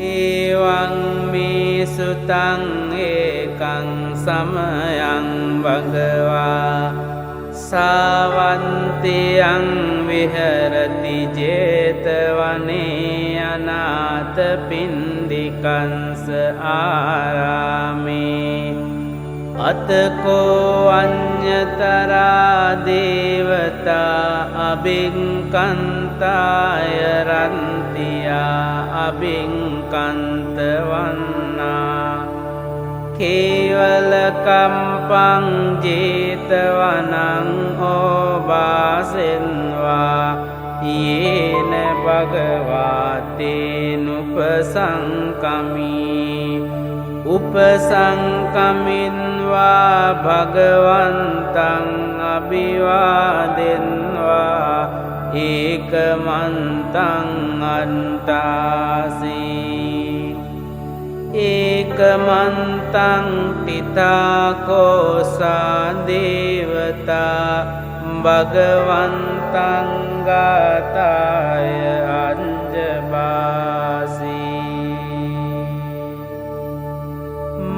Evaṃ me sutaṃ ekaṃ samayaṃ bhagavā Savantiyaṃ viharati jetavane anāthapindikaṃ ārāme Atako aññatara devata abhiṅkantaya rantiya abhiṅkantavanna Kevalakampaṃ jetavanaṃ obāsenvā yena bhagavate nupasaṅkamī Upasaṅkaminvā bhagavantaṃ abhivādenvā ekamantaṃ antāsī Ekamantaṃ titākosā devata bhagavantaṃ gātāya anjabāsī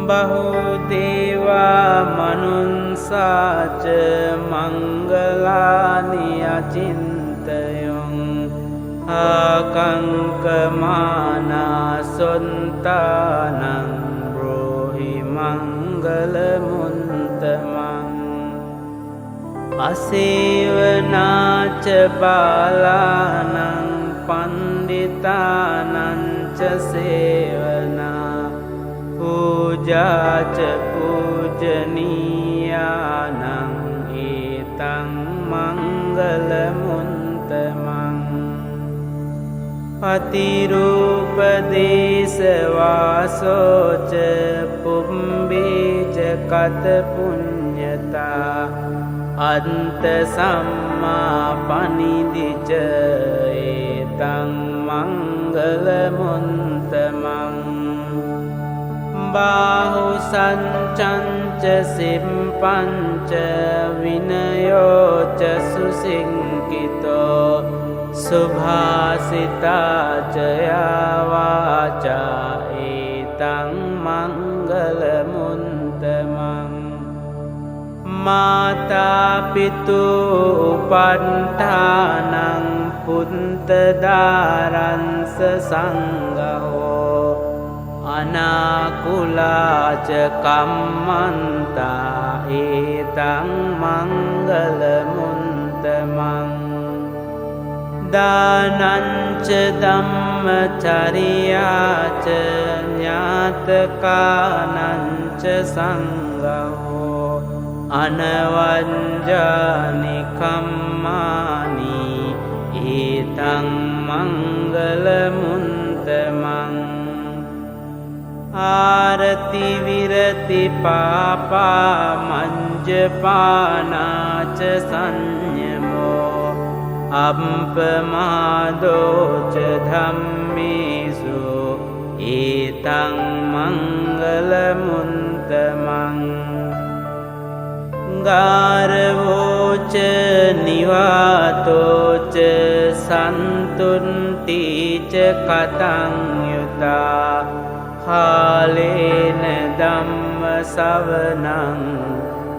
Bahudeva manunsāca mangalāni acintayuṃ Akankamānā sontānaṃ brohi mangalamuntamaṃ Asevanāca bālānaṃ panditānaṃ ca sevanā Puja ca pujanīyānaṃ etaṃ mangalamuntamaṃ Patirūpadesavāso ca pumbē ca kata puññatā Anta sammā panidhi ca etaṃ mangalamuntamaṃ Bahu sancañca simpanca vinayo ca susiṅkito Subhasita jaya vāca etaṃ mangalamuntamaṃ Mātā pitu upanthānaṃ puntadāraṃ sasaṅgaho Anakulāca kammantā etaṃ mangalamuntamaṃ Dānaṃca dhammacariyaca ñātakānaṃca saṅgaho Anavanjāni kammāni etaṃ mangalamuntamaṃ Ārati virati pāpā manjapānāca saññamo Ampamādoca dhammesu etaṃ mangalamuntamaṃ Gāravoca nivātoca santuntīca kataṃ yutā Hālena dhamma savanaṃ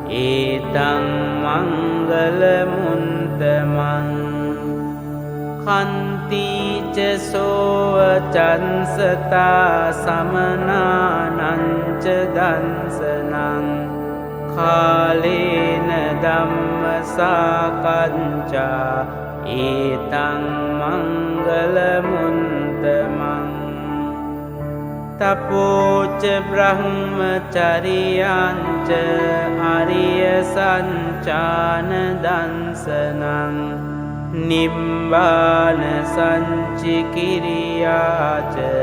etaṃ mangalamuntamaṃ Khantīca sovacansatā samanānaṃ ca dansanaṃ Hālena dhamma sākañca etaṃ mangalamuntamaṃ Tapoca brahmacariyañca ariya sañcāna dansanaṃ Nibbāna sañcikiriyāca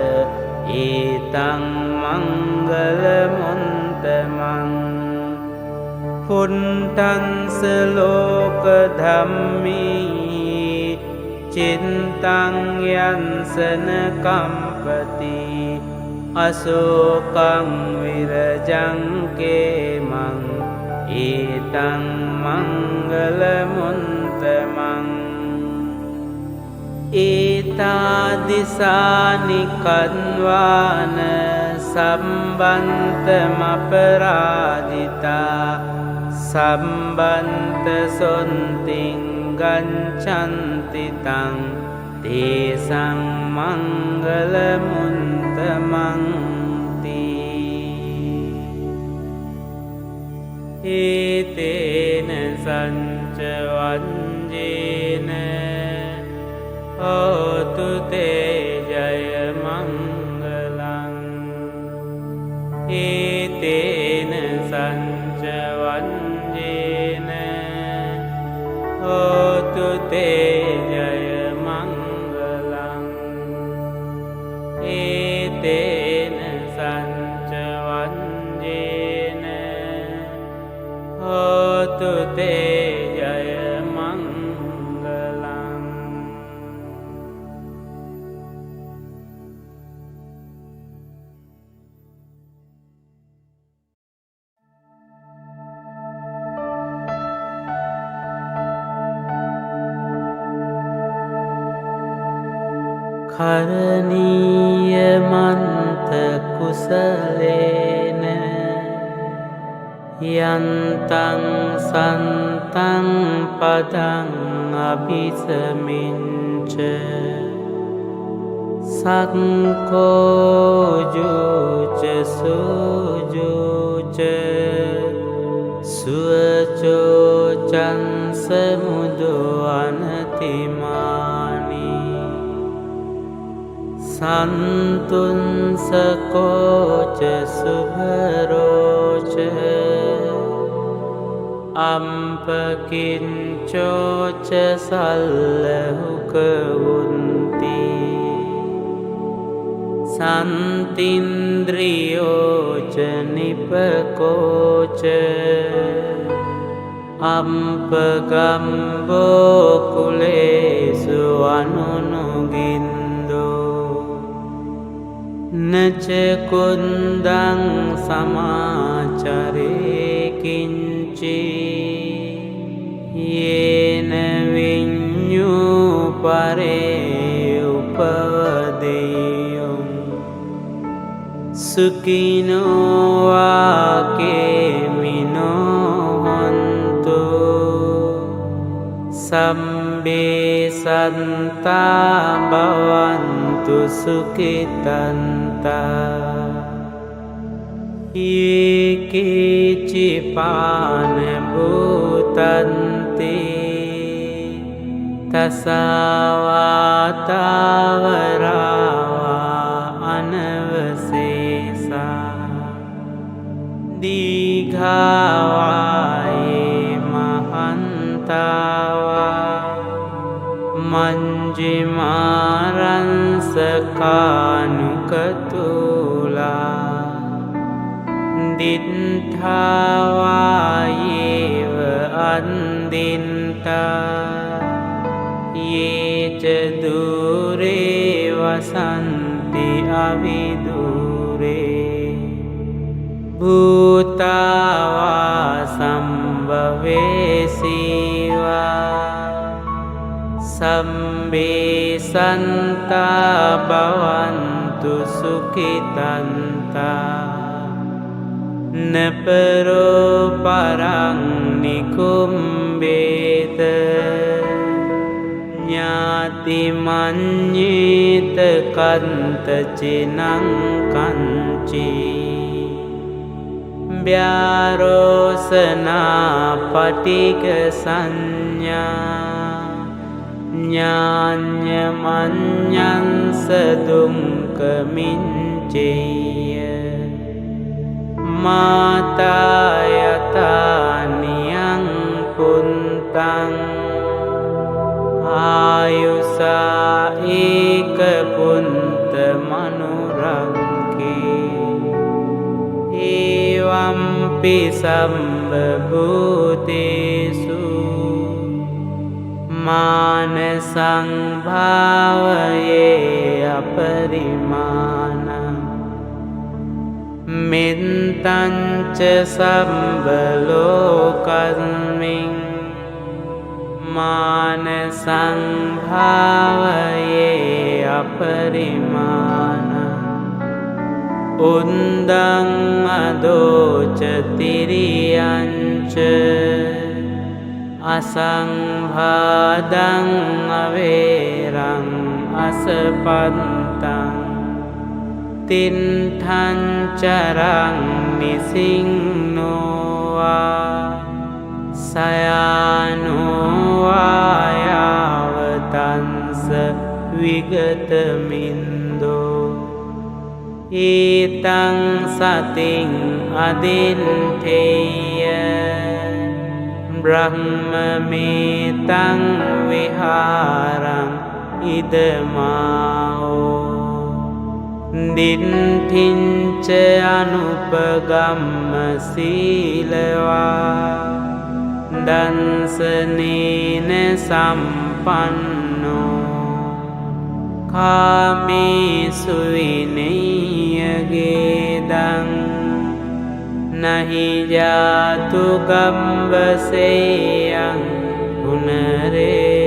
etaṃ mangalamuntamaṃ Puntaṃ loka dhammi cintaṃ yansana kampati Asokaṃ virajaṃ kemaṃ etaṃ mangalamuntamaṃ ඒතාදිසානි කන්වාන සම්බන්තමපරාදිතා සම්බන්ත සොන්තිං ගංචන්තිතං තේසං මංගල මුන්තමන්ති ඒතේන සංච වංජේන හෝතු තේ ජය මංගලං ඒතේන සංච වංජේන හෝතු තේ ජය මංගලං ඒතේන සංච වංජේන හෝතු තේ ජය මංගලං කරණීය මන්ත කුසලේන යන්තං සන්තං පදං අභිසමිංච සක්ඛෝජෝච සෝජෝච සුවචෝචං සමුදෝ අනතිමානි සන්තුන්සකෝච සුභරෝච අම්පකින්චෝච සල්ලහුකවුන්ති සන්තින්ද්‍රියෝච නිපකෝච අම්පගම්බෝ කුලේසු අනුනුගින්දෝ නච කුන්දං සමාචරේ කිංචි යේන විඤ්ඤූ පරේ උපදේයං සුඛිනෝ වාකේමිනෝ හන්තු සම්බේ සන්තා භවන්තු සුඛිතන්තා ඒකේචිපාන භූතන්ති තසවාතාවරාවා අනවසේසා දීඝාවායේ මහන්තාවා මංජිමාරංසකානුකතුලා දිත්ථාවායේව අන්දින්තා යේච දුරේ වසන්ති අවිදුරේ භූතාවා සම්භවේසීවා සම්බේ සන්තා භවන්තු සුඛිතන්තා නපරෝ පරං නිකුම්බේත ඥාති මඤ්ඤේත කන්ත චිනං කංචී ව්‍යාරෝසනා පටික සංඥා ඥාඤ්ඤ මඤ්ඤංස දුක්ඛමිච්ඡේය මාතා යතානියං පුන්තං ආයුසා ඒක පුන්ත මනුරංකේ ඒවම්පි සම්බභූතේසු මාන සංභාවයේ අපරිමාණං මෙත්තංච සම්බලෝකස්මින් මාන සංභාවයේ අපරිමාණ උන්දං අදෝච තිරියංච අසංභාදං අවේරං අසපන්තං තින්ඨං චරං නිසින්නෝවා සයානෝවායාවතන්ස විගතමින්දෝ ඊතං සතින් අදින්ඨේය බ්‍රහ්මමේතං විහාරං ඉදමාෝ දින්ඨින්ච අනුපගම්ම සීලවා දන්සනේන සම්පන්නෝ කාමේසු විනය්‍යගේදං නහි ජාතු ගම්බසේයං පුනරේති.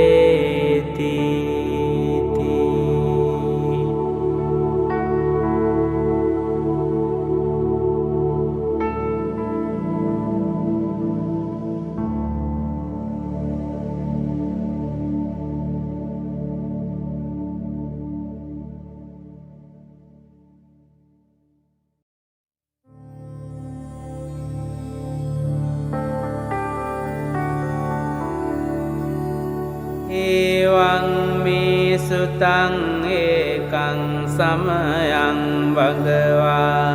එවං මේ සුතං ඒකං සමයං භගවා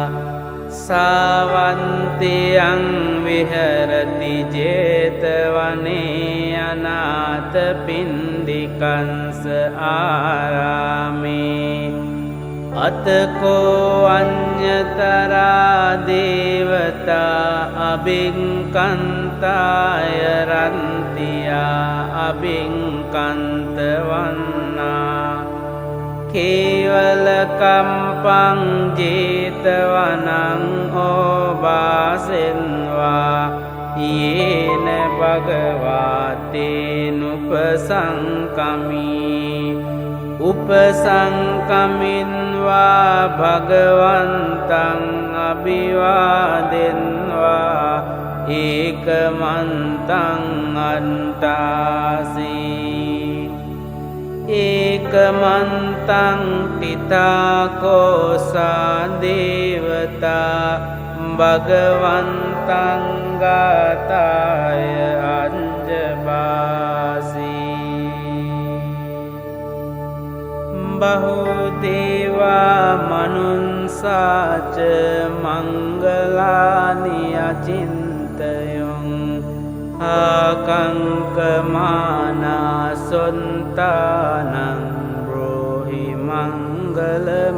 සාවන්තියං විහරති ජේතවනේ අනාථපිණ්ඩිකංස ආරාමේ අතකෝ අඤ්ඤතරා දේවතා අබින්කන්තාය රන්තියා අබින්කන්තවන්නා කේවල කම්පං ජේතවනං ඕවාසෙන්වා යේන භගවාතේනුපසංකමී උපසංකමින්වා භගවන්තං අභිවාදෙන්වා ඒකමන්තං අන්තාසී ඒකමන්තං තිතාකෝසා දේවතා භගවන්තං ගාතාය අංජබාසී බහුදේවා මනුන්සාච මංගලානි අචින්තයොං ආකංකමානා සොන්තානං බ්‍රෝහි මංගලමුන්තමං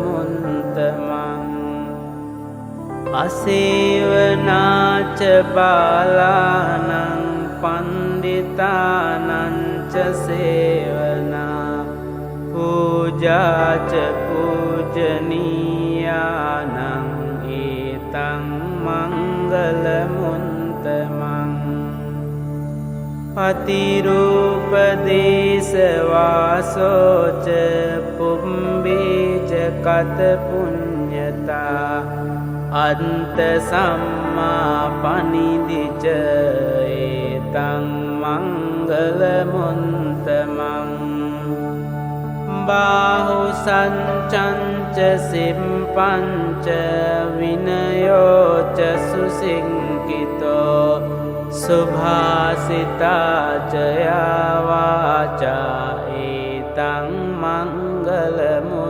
අසේවනාච බාලානං පණ්ඩිතානංච සේවනා පූජාච පූජනීයානං ඒතං මංගලමුන්තමං පතිරූපදේශවාසෝච පුම්බේච කත පුඤ්ඤතා අන්ත සම්මා පනිදිච ඒතං මංගලමුන්තමං බාහු සංචංච සිම්පංච විනයෝච සුසිංකිතෝ සුභාසිතාච යාවාචා ඒතං මංගලමුන්තමං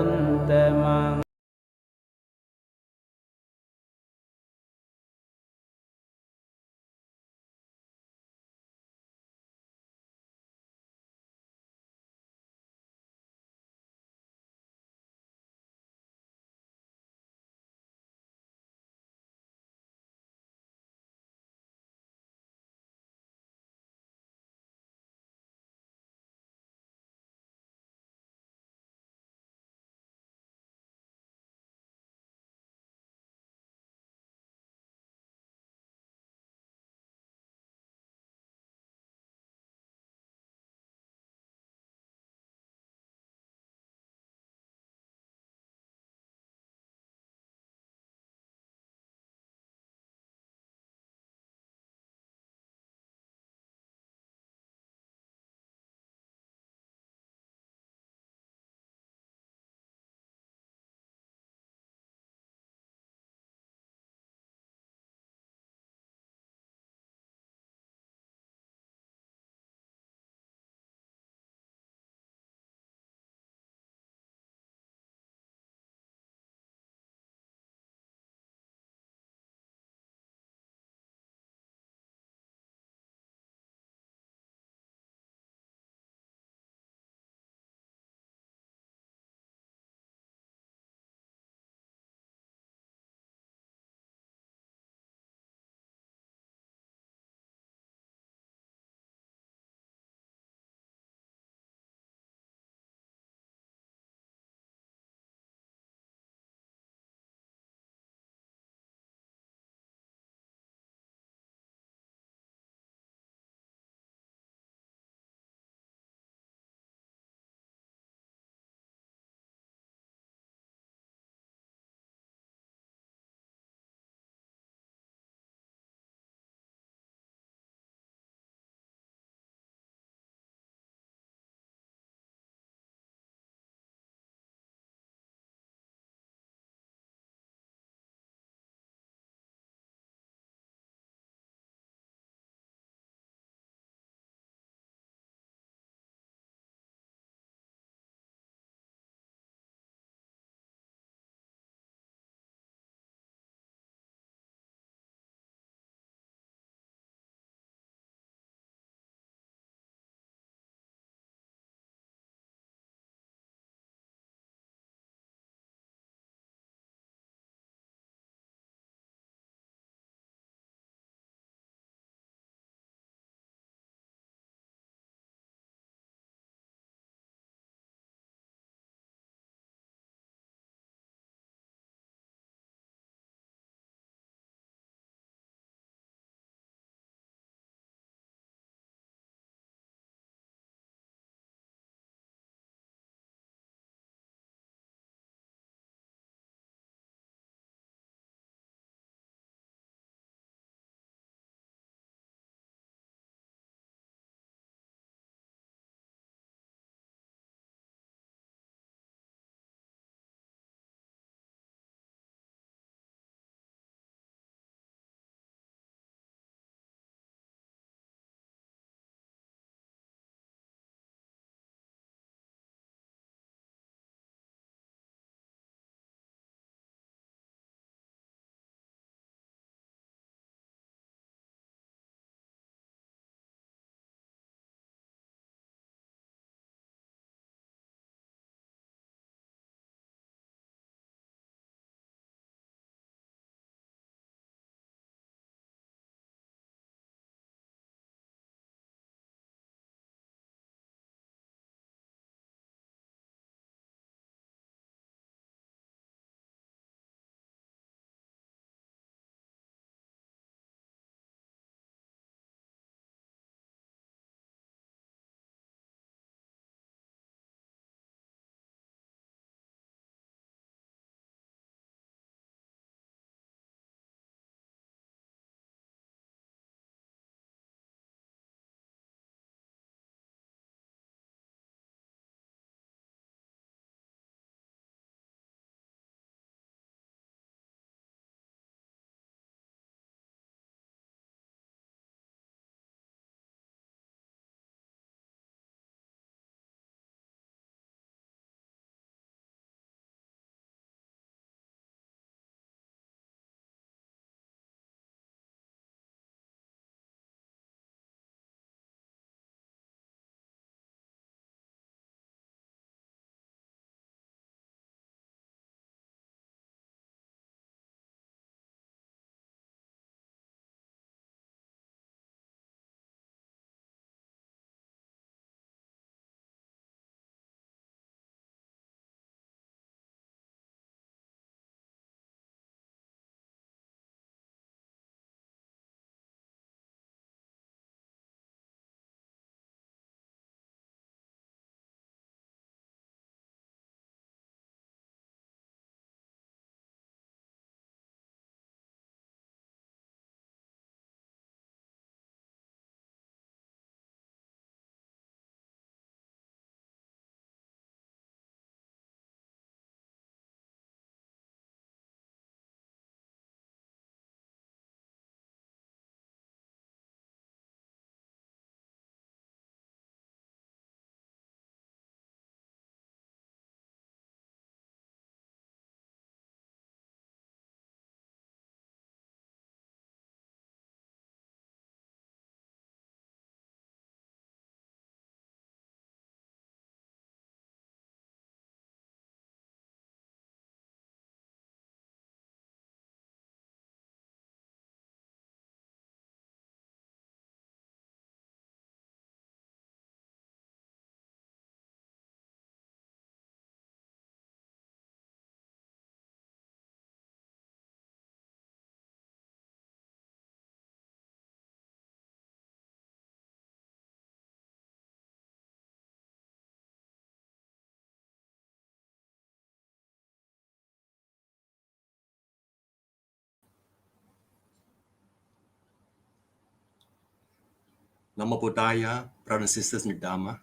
Namo Buddhaya, brothers and sisters in the Dharma.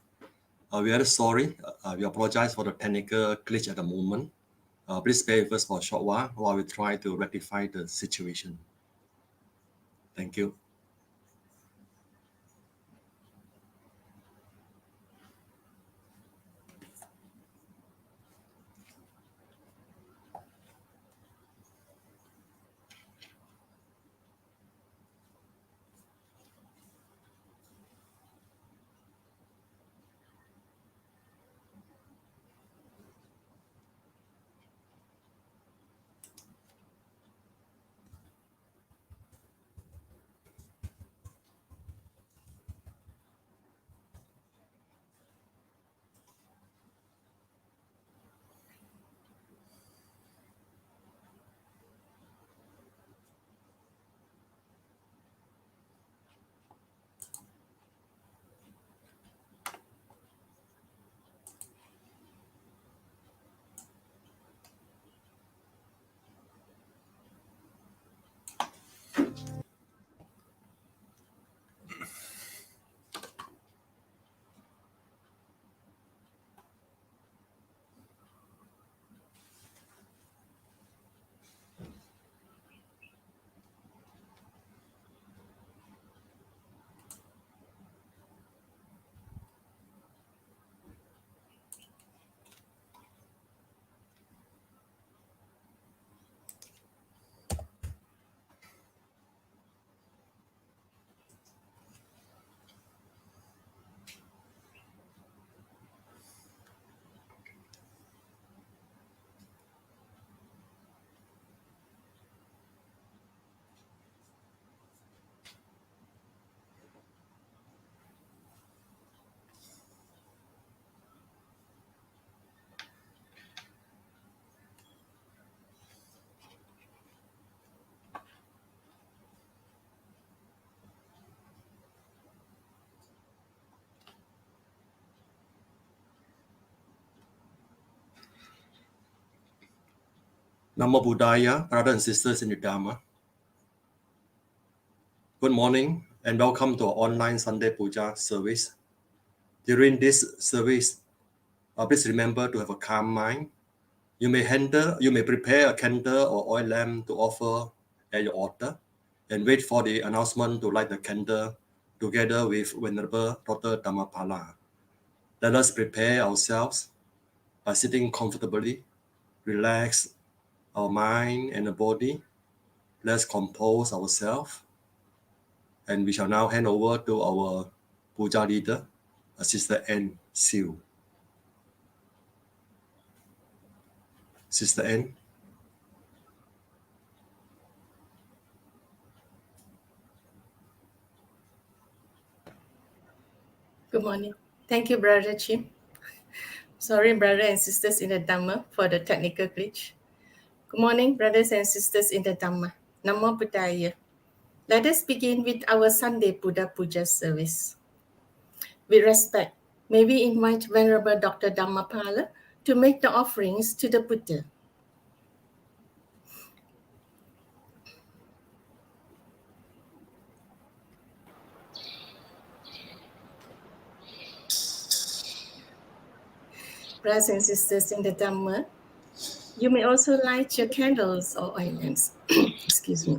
We are sorry. We apologize for the technical glitch at the moment. Please bear with us for a short while we try to rectify the situation. Thank you. Namo Buddhaya, brothers and sisters in the Dharma. Good morning and welcome to our online Sunday Puja service. During this service, please remember to have a calm mind. You may prepare a candle or oil lamp to offer at your altar and wait for the announcement to light the candle together with Venerable Dr. Dhammapala. Let us prepare ourselves by sitting comfortably, relax our mind and the body. Let's compose ourselves. And we shall now hand over to our puja leader, Sister Anne Siu. Sister Anne. Good morning. Thank you, Brother Chim. Sorry, brothers and sisters in the Dhamma, for the technical glitch. Good morning, brothers and sisters in the Dhamma. Namo Buddhaya. Let us begin with our Sunday Buddha Puja service. With respect, may we invite Venerable Dr. Dhammapala to make the offerings to the Buddha. Brothers and sisters in the Dhamma, you may also light your candles or oil lamps. Excuse me.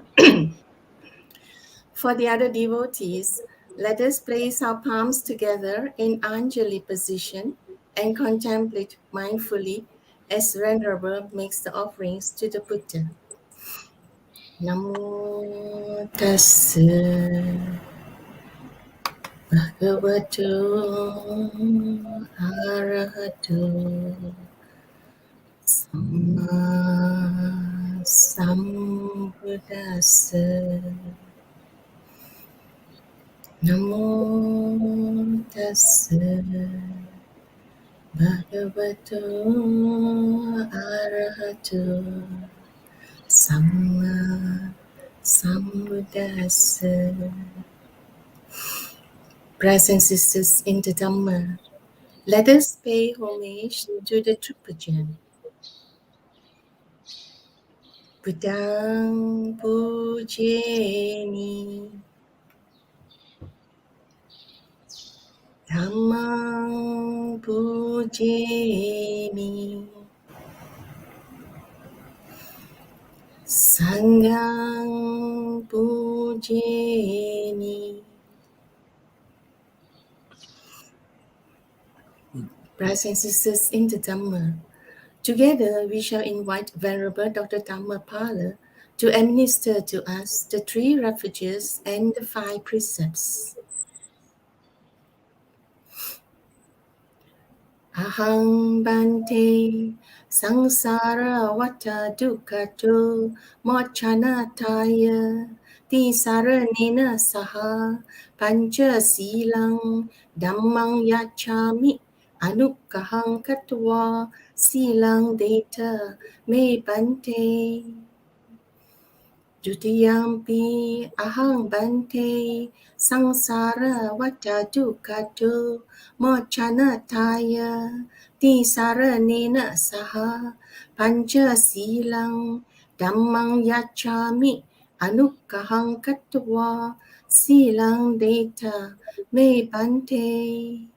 For the other devotees, let us place our palms together in Anjali position and contemplate mindfully as Venerable makes the offerings to the Buddha. Namo tassa bhagavato arahato samma sambuddhassa. Namo tassa bhagavato arahato samma sambuddhassa. Brothers and sisters in the Dhamma, let us pay homage to the Tripuja. Buddhang pujeni Dhammang pujemi Sanghang pujemi. Brothers and sisters in the Dhamma, together we shall invite Venerable Dr. Dhammapala to administer to us the 3 refuges and the 5 precepts. Ahang bante sangsara vata dukkhato mochanataya tisaranena saha pancha silang dhammang yachami anukkahang katva silang deta me bante. Jutiyampi ahang bante sangsara vata dukkhato mochanataya tisaranena saha pancha silang dhammang yachami anukkahang katva silang deta me bante.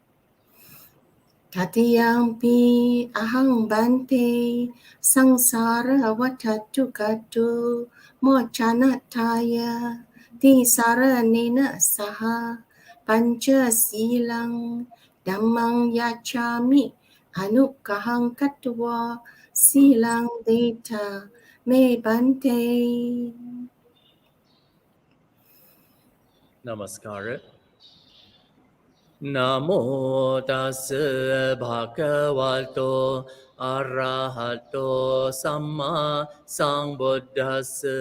Tatiyampi ahang bante sangsara vata dukkhato mochanataya tisaranena saha pancha silang dhammang yachami anukkahang katva silang deta me bante. Namaskara. Namo tassa bhagavato arahato samma sambuddhassa.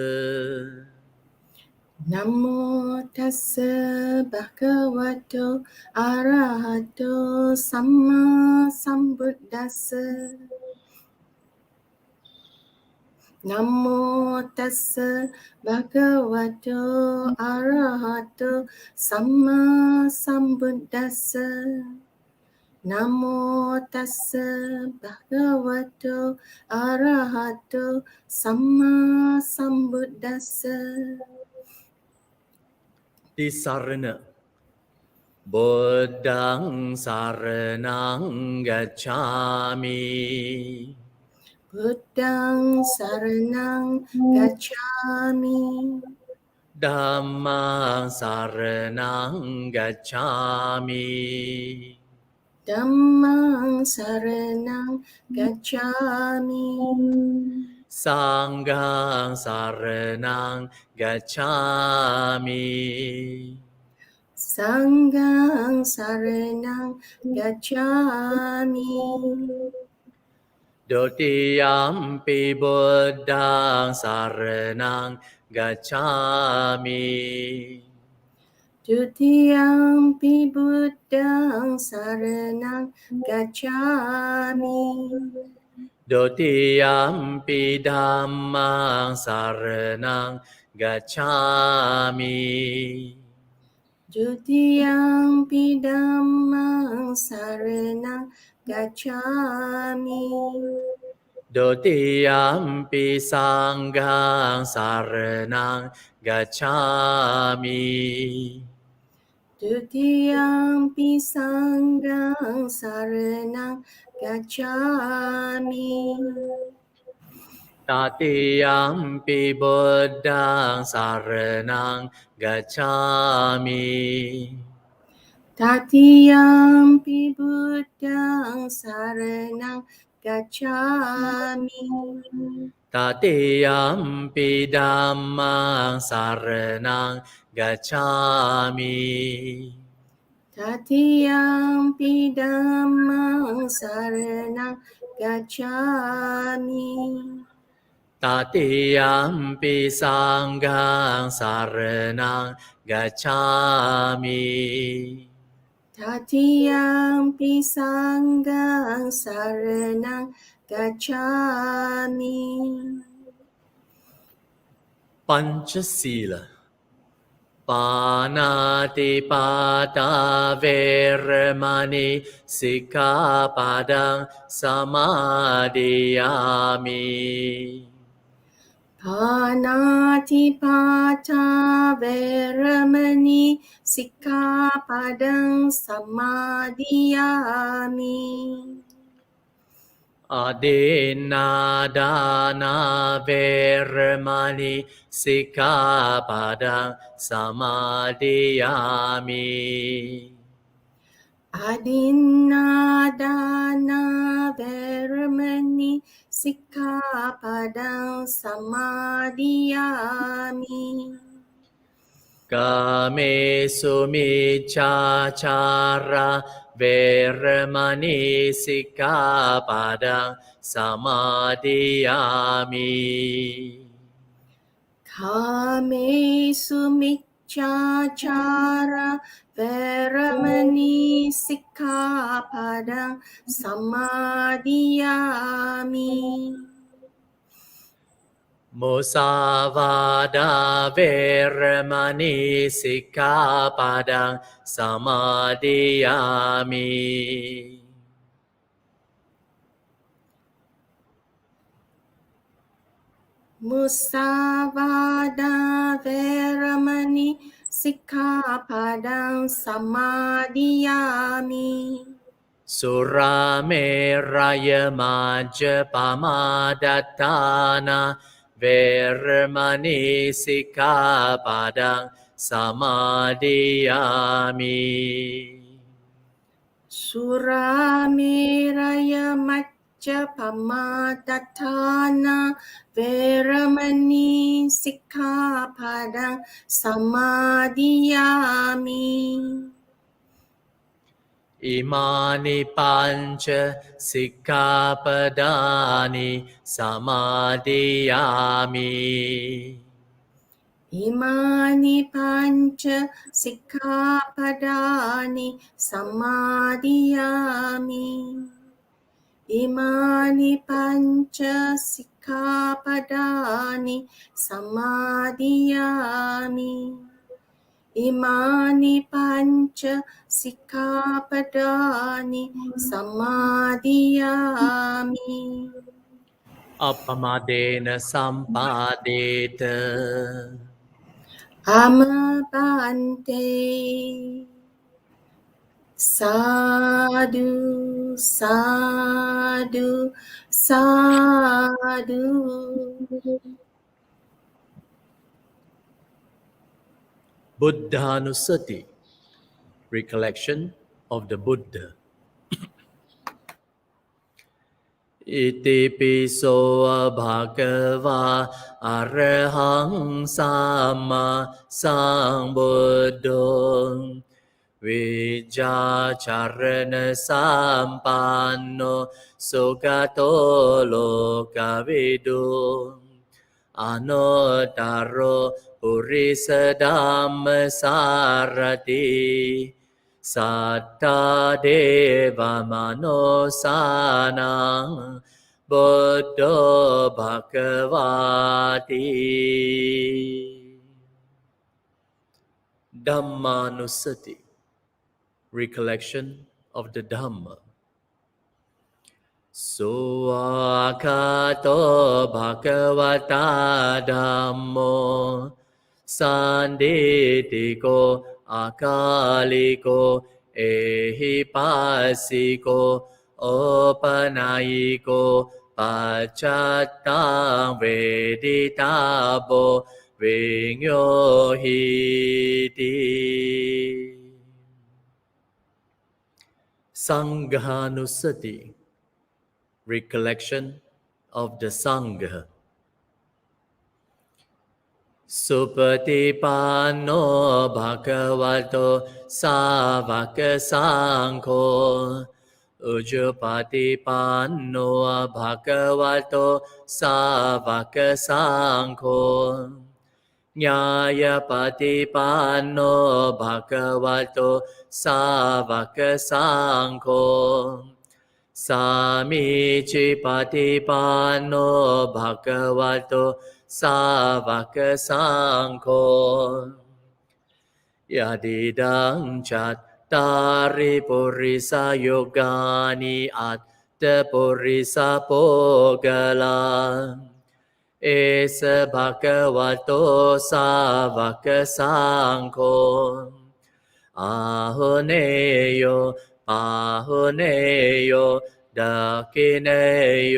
Namo tassa bhagavato arahato samma sambuddhassa. Namo tassa bhagavato arahato samma sambuddhassa. Namo tassa bhagavato arahato samma sambuddhassa. Tisarana Buddhang saranang gacchami. Buddhang saranang gacchami. Dhammang saranang gacchami. Dhammang saranang gacchami. Sanghang saranang gacchami. Sanghang saranang gacchami. Dutiyampi Buddhang saranang gacchami. Dutiyampi Buddhang saranang gacchami. Dutiyampi Dhammang saranang gacchami. Dutiyampi Dhammang saranang gacchami. Dutiyampi Sanghang saranang gacchami. Dutiyampi sanghang saranang gacchami. Tatiyampi Buddhang saranang gacchami. Tatiyampi Buddhang saranang gacchami. Tatiyampi Dhammang saranang gacchami. Tatiyampi Dhammang saranang gacchami. Tatiyampi Sanghang saranang gacchami. Tatiyampi sanghang saranang gacchami. Panchasila Panatipata Veramani Sikkhapadang Samadhiyami. ปานาติปาตาเวรมณีสิกขาปะดังสมาธิยามิ Adinadana Veramani Sikkhapadang Samadhiyami อดินนาดานาเวรมณีสิกขาปะดังสมาธิยามิ Kamesu Miccācara Veramani Sikkhapadang Samadhiyami คาเมสุมิจฉาจาระเวรมณีสิกขาปะดังสมาธิยามิ Musavada Veramani Sikkhapadang Samadhiyami มุสาวาดาเวรมณีสิกขาปะดังสมาธิยามิ Surameraya Majapamadatthana Veramani Sikkhapadang Samadhiyami สุราเมรยมัจจปมาทัฏฐานาเวรมณีสิกขาปะดังสมาธิยามิ Imani pancha sikkhapadani samadhiyami อิมานิปัญจสิกขาปดานิสมาธิยามิอิมานิปัญจสิกขาปดานิสมาธิยามิอิมานิปัญจสิกขาปดานิสมาธิยามิ Appamadena sampadeta อามาปันเตสาธุสาธุสาธุ Buddhanusati recollection of the Buddha Iti piso bhagava arahang samma sambuddho Vijacharana sampanno sugato lokavidu Anuttaro purisa dhamma sarati Satta deva manosanang Buddho bhagavati Dhammanusati recollection of the Dhamma Suakato bhagavata Dhammo Sanditiko Akaliko Ehipasiko Opanayiko Pachattang Veditabo Vinyohiti Sanghanusati recollection of the Sangha Supatipanno bhagavato savaka sankho Ujjapatipanno bhagavato savaka sankho Nyayapatipanno bhagavato savaka sankho Samicipatipanno bhagavato savaka sankho Yadidang chattari purisa yogani atta purisa pogala เอสภะคะวะโตสาวกสังโฆอาหุเนโยปาหุเนโยดักขิเนโย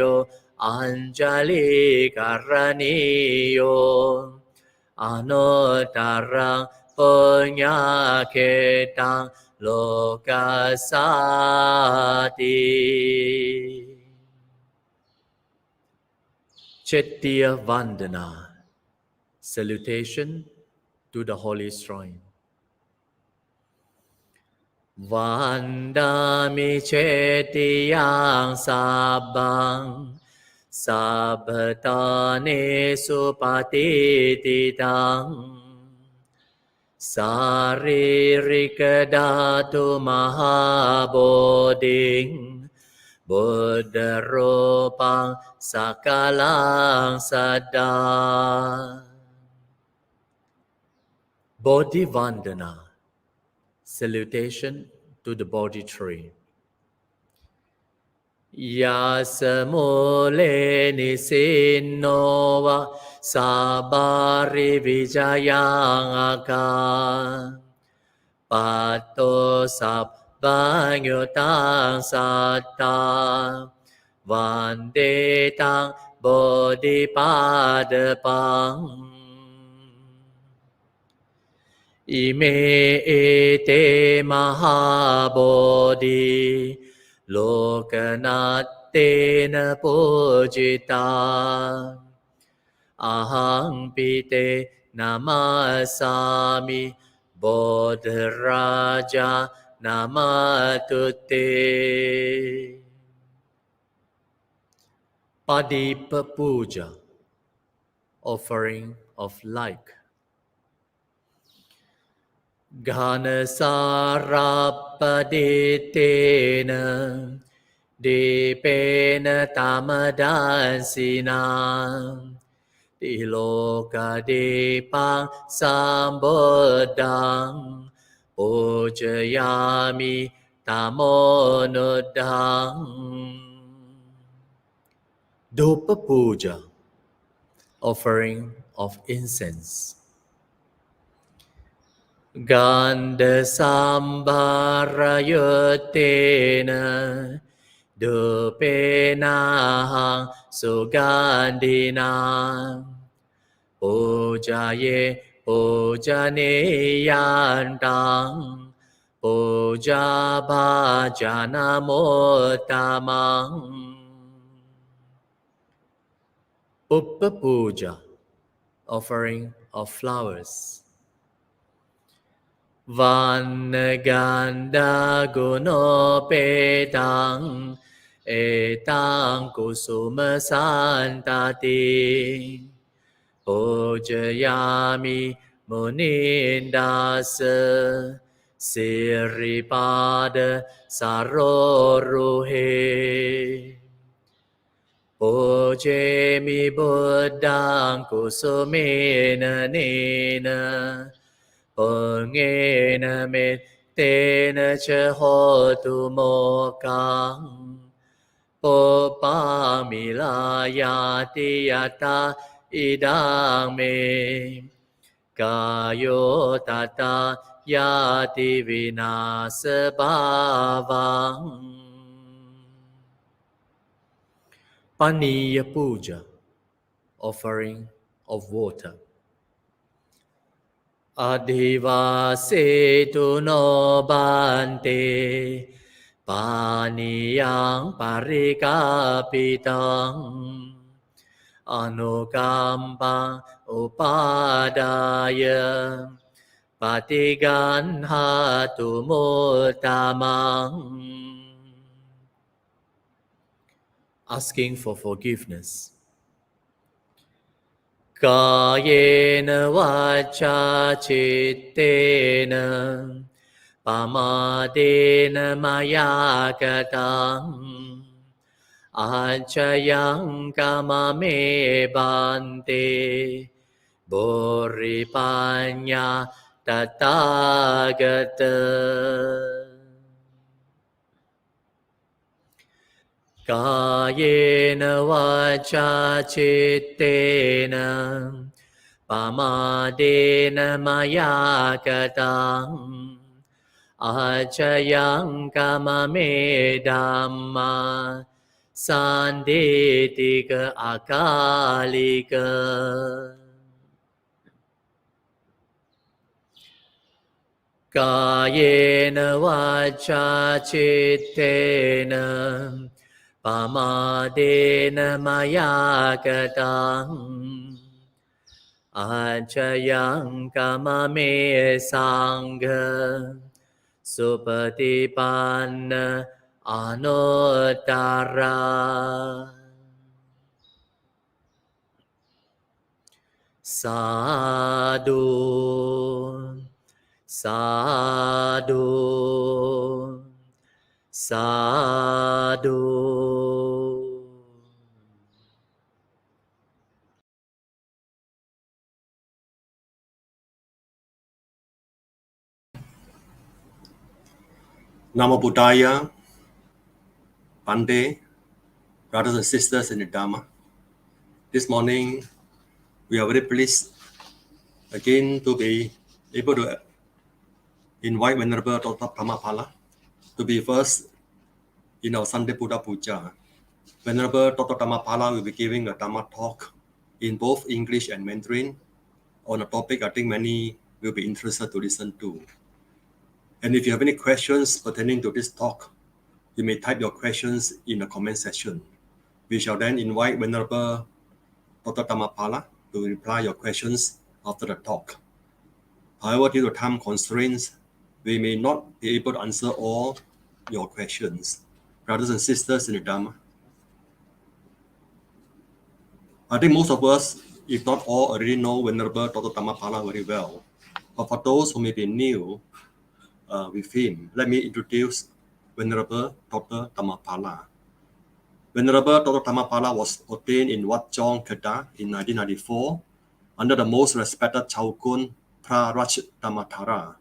อัญจลิการณิโยอนุตตรังปุญญาเขตังโลกัสสาติ Chettiya Vandana, salutation to the holy shrine. Vandami Chettiyang Sabbang Sabbhatane Supatititang Saririka Dhatu Mahabodhing Buddha Rupang Sakalang Sada Bodhi Vandana, salutation to the Bodhi tree. Yasamule Nisinno va Sabari Vijayang Akan Pato Sabbanyutang Sattang Vande Tang Bodhipadapang Ime ete mahabodhi lokanattena pujita ahang pite namasami bodhiraja namatute Padipa Puja, offering of like. Ghanasarapaditena Dipena Tamadansina Diloka Dipang Sambodang Pujayami Tamonudang Dupa Puja, offering of incense. Gandha sambarayutena dupenahang sugandhina pujaye pujaneyantang puja bhajanamotamang Uppa Puja, offering of flowers. Vannagandha gunopetang etang kusuma santati pujayami munindasa siripada saroruhe Pujemi buddhang kusumena nena Pungena mittena ca hotu mokang Popamilayati yata idang me Kayo tata yati vinasa bhavang Paniya Puja, offering of water. Adhivase no bante paniyang parikapitang anukampang upadaya patiganhatu mutamang asking for forgiveness. Kayena vacha cittena pamadena maya katang achayang kamame bante boripanya tathagata Kayena vacha chittena pamadena maya katang achayang kamame dhamma sandetika akalika Kayena vacha chittena pamadena maya katang achayang kamame sangha supatipanna anuttara sadhu sadhu sadhu Namo Buddhaya, Bande, brothers and sisters in the Dharma. This morning, we are very pleased again to be able to invite Venerable Dr. Dhammapada to be first in our Sunday Buddha Puja. Venerable Dr. Dhammapada will be giving a Dhamma talk in both English and Mandarin on a topic I think many will be interested to listen to. And if you have any questions pertaining to this talk, you may type your questions in the comment section. We shall then invite Venerable Dr. Dhammapada to reply your questions after the talk. However, due to time constraints, we may not be able to answer all your questions. Brothers and sisters in the Dhamma, I think most of us, if not all, already know Venerable Dr. Dhammapada very well. But for those who may be new with him, let me introduce Venerable Dr. Dhammapada. Venerable Dr. Dhammapada was ordained in Wat Chong, Kedah in 1994 under the most respected Chaukun Praraj Dhammatara,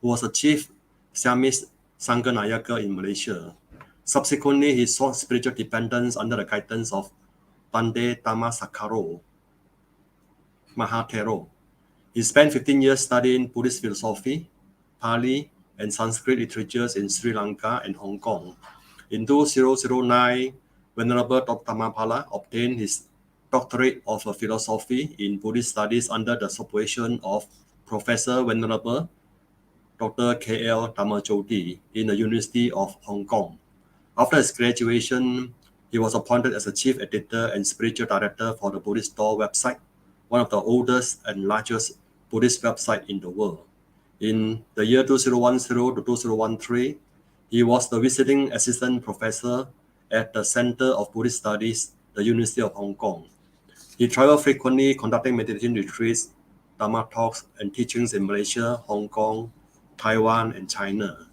who was the chief Siamese Sangha Nayaka in Malaysia. Subsequently, he sought spiritual dependence under the guidance of Bande Dhammasakaro Mahathero. He spent 15 years studying Buddhist philosophy, Pali, and Sanskrit literatures in Sri Lanka and Hong Kong. In 2009, Venerable Dr. Dhammapada obtained his doctorate of philosophy in Buddhist studies under the supervision of Professor Venerable Dr. K.L. Dhamajoti in the University of Hong Kong. After his graduation, he was appointed as the chief editor and spiritual director for the Buddhist Door website, one of the oldest and largest Buddhist websites in the world. In the year 2010 to 2013, he was the visiting assistant professor at the Center of Buddhist Studies, the University of Hong Kong. He traveled frequently conducting meditation retreats, Dhamma talks, and teachings in Malaysia, Hong Kong, Taiwan, and China.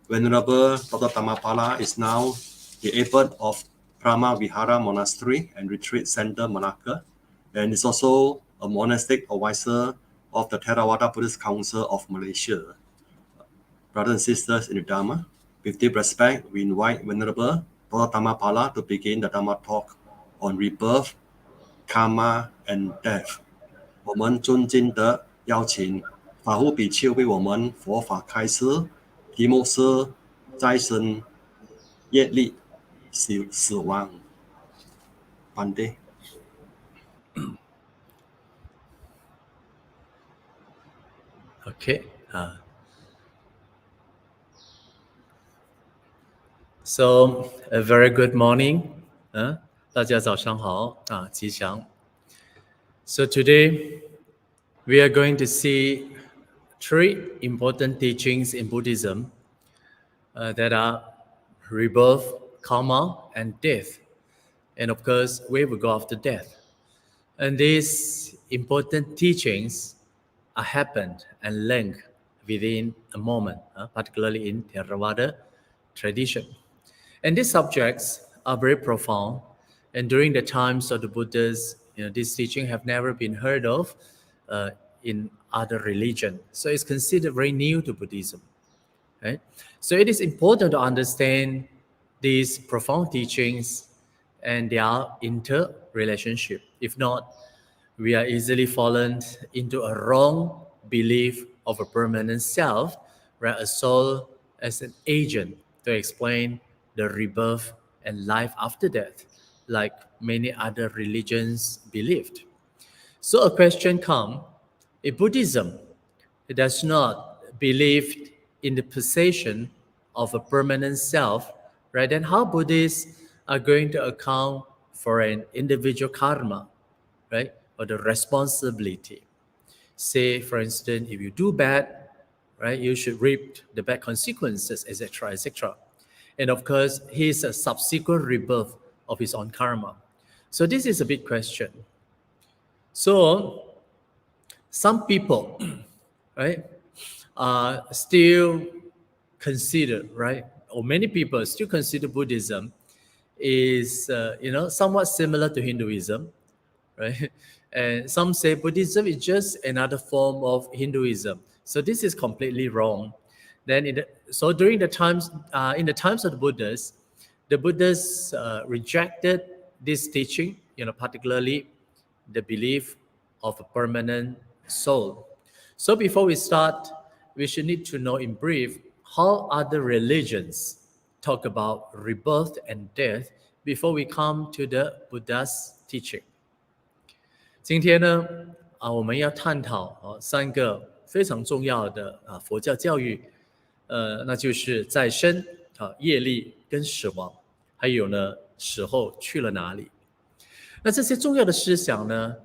Venerable Dr. Dhammapada is now the abbot of Brahma Vihara Monastery and Retreat Center, Malacca, and is also a monastic advisor of the Theravada Buddhist Council of Malaysia. Brothers and sisters in the Dharma, with deep respect, we invite Venerable Dr. Dhammapada to begin the Dhamma talk on rebirth, karma, and death. 我们尊敬的邀请法护比丘为我们佛法开示，题目是再生、业力、死亡。Bande. Okay. So a very good morning. 大家早上好，吉祥。So today we are going to see three important teachings in Buddhism that are rebirth, karma, and death. And of course, we will go after death. And these important teachings are happened and linked within a moment, particularly in Theravada tradition. And these subjects are very profound. And during the times of the Buddhas, this teaching have never been heard of in other religion. So it's considered very new to Buddhism. Right? So it is important to understand these profound teachings and their interrelationship. If not, we are easily fallen into a wrong belief of a permanent self, right? A soul as an agent to explain the rebirth and life after death, like many other religions believed. So a question comes, if Buddhism does not believe in the possession of a permanent self, right, then how Buddhists are going to account for an individual karma, right, or the responsibility? Say, for instance, if you do bad, right, you should reap the bad consequences, etc., etc. And of course, his a subsequent rebirth of his own karma. So this is a big question. So some people, right, still consider, right, or many people still consider Buddhism is, somewhat similar to Hinduism, right? And some say Buddhism is just another form of Hinduism. So this is completely wrong. Then, during the times, in the times of the Buddhists rejected this teaching, particularly the belief of a permanent soul. So before we start, we should need to know in brief how other religions talk about rebirth and death before we come to the Buddha's teaching. 今天呢，我们要探讨三个非常重要的佛教教育，那就是再生、业力跟死亡，还有呢死后去了哪里。那这些重要的思想呢，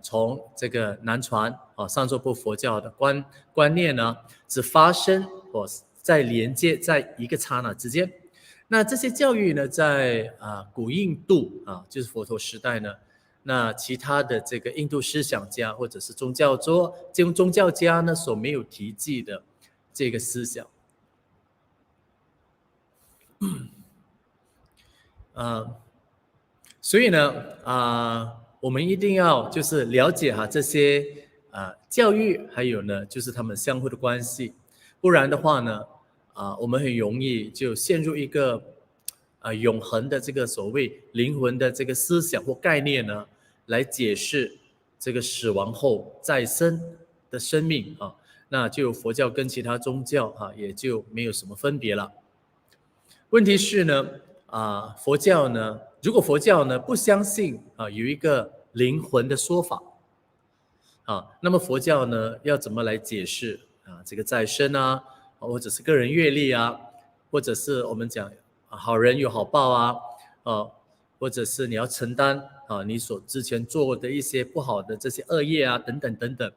从这个南传上座部佛教的观念呢，只发生在连接在一个刹那之间。那这些教育呢，在古印度就是佛陀时代呢。那其他的这个印度思想家或者是宗教家呢，所没有提及的这个思想，所以呢，我们一定要就是了解这些教育，还有呢就是他们相互的关系，不然的话呢，我们很容易就陷入一个永恒的这个所谓灵魂的这个思想或概念呢。来解释这个死亡后再生的生命那就佛教跟其他宗教也就没有什么分别了。问题是呢，佛教呢，如果佛教呢不相信有一个灵魂的说法那么佛教呢要怎么来解释这个再生或者是个人阅历或者是我们讲好人有好报或者是你要承担你所之前做过的一些不好的这些恶业等等等等，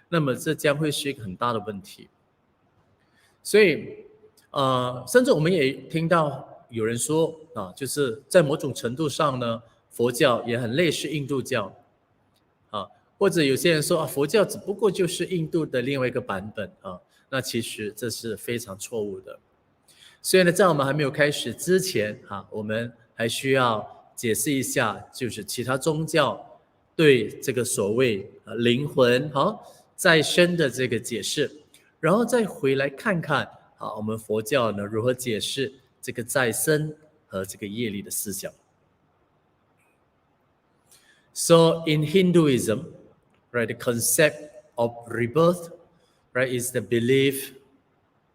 那么这将会是一个很大的问题。所以甚至我们也听到有人说就是在某种程度上呢，佛教也很类似印度教或者有些人说佛教只不过就是印度的另外一个版本那其实这是非常错误的。所以呢，在我们还没有开始之前我们还需要解释一下，就是其他宗教对这个所谓灵魂再生的这个解释，然后再回来看看我们佛教呢如何解释这个再生和这个业力的思想。So in Hinduism, right, the concept of rebirth, right, is the belief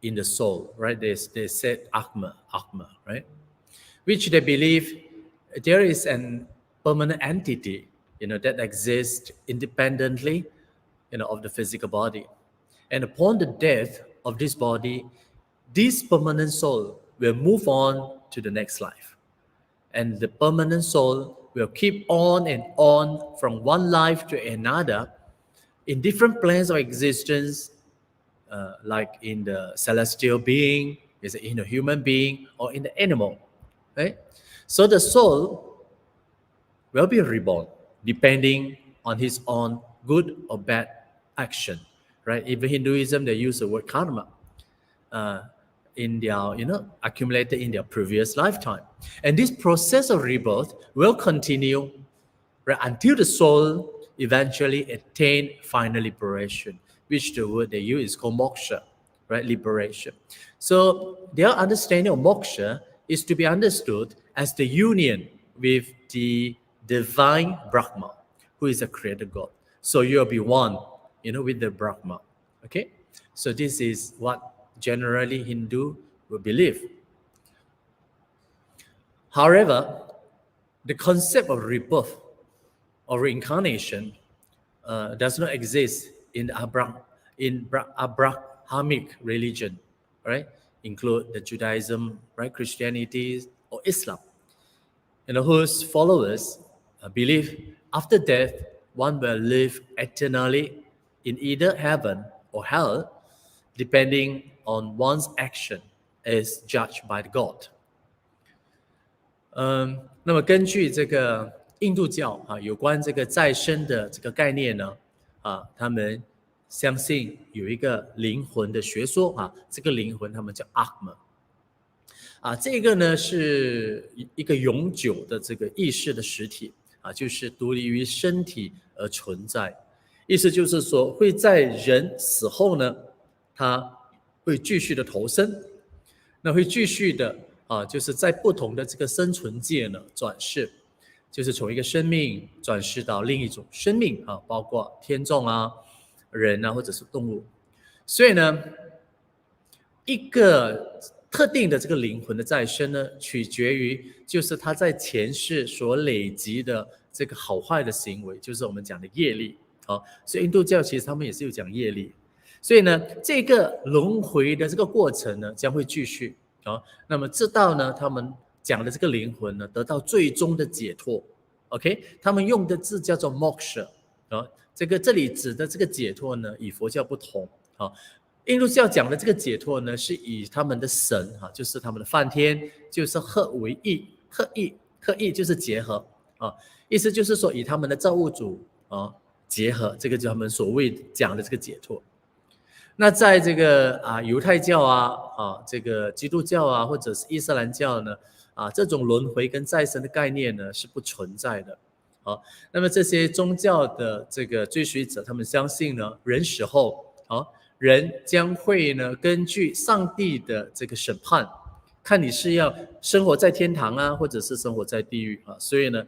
in the soul, right? They said Atma, right, which they believe there is an permanent entity, that exists independently, of the physical body. And upon the death of this body, this permanent soul will move on to the next life. And the permanent soul will keep on and on from one life to another in different planes of existence, like in the celestial being, in a human being, or in the animal, right? So the soul will be reborn depending on his own good or bad action, right? Even Hinduism, they use the word karma in their, accumulated in their previous lifetime. And this process of rebirth will continue right, until the soul eventually attain final liberation, which the word they use is called moksha, right? Liberation. So their understanding of moksha is to be understood as the union with the divine Brahma, who is a creator God. So you'll be one, with the Brahma. Okay? So this is what generally Hindu will believe. However, the concept of rebirth or reincarnation does not exist in Abrahamic religion, right? Include the Judaism, right, Christianity, or Islam, whose followers believe after death one will live eternally in either heaven or hell, depending on one's action as judged by the God. 那么根据这个印度教有关这个再生的这个概念呢，他们相信有一个灵魂的学说这个灵魂他们叫 Atma。这个呢是一个永久的这个意识的实体就是独立于身体而存在。意思就是说会在人死后呢，他会继续的投生，那会继续的就是在不同的这个生存界呢转世，就是从一个生命转世到另一种生命包括天众人或者是动物。所以呢，一个特定的这个灵魂的再生呢，取决于就是他在前世所累积的这个好坏的行为，就是我们讲的业力所以印度教其实他们也是有讲业力。所以呢，这个轮回的这个过程呢将会继续那么直到呢他们讲的这个灵魂呢得到最终的解脱。 OK， 他们用的字叫做 moksha 这里指的这个解脱呢与佛教不同印度教讲的这个解脱呢是以他们的神就是他们的梵天，就是合为一，合一就是结合意思就是说以他们的造物主结合，这个就是他们所谓讲的这个解脱。那在这个犹太教这个基督教或者是伊斯兰教呢这种轮回跟再生的概念呢是不存在的那么这些宗教的这个追随者，他们相信呢，人死后人将会呢根据上帝的这个审判，看你是要生活在天堂或者是生活在地狱所以呢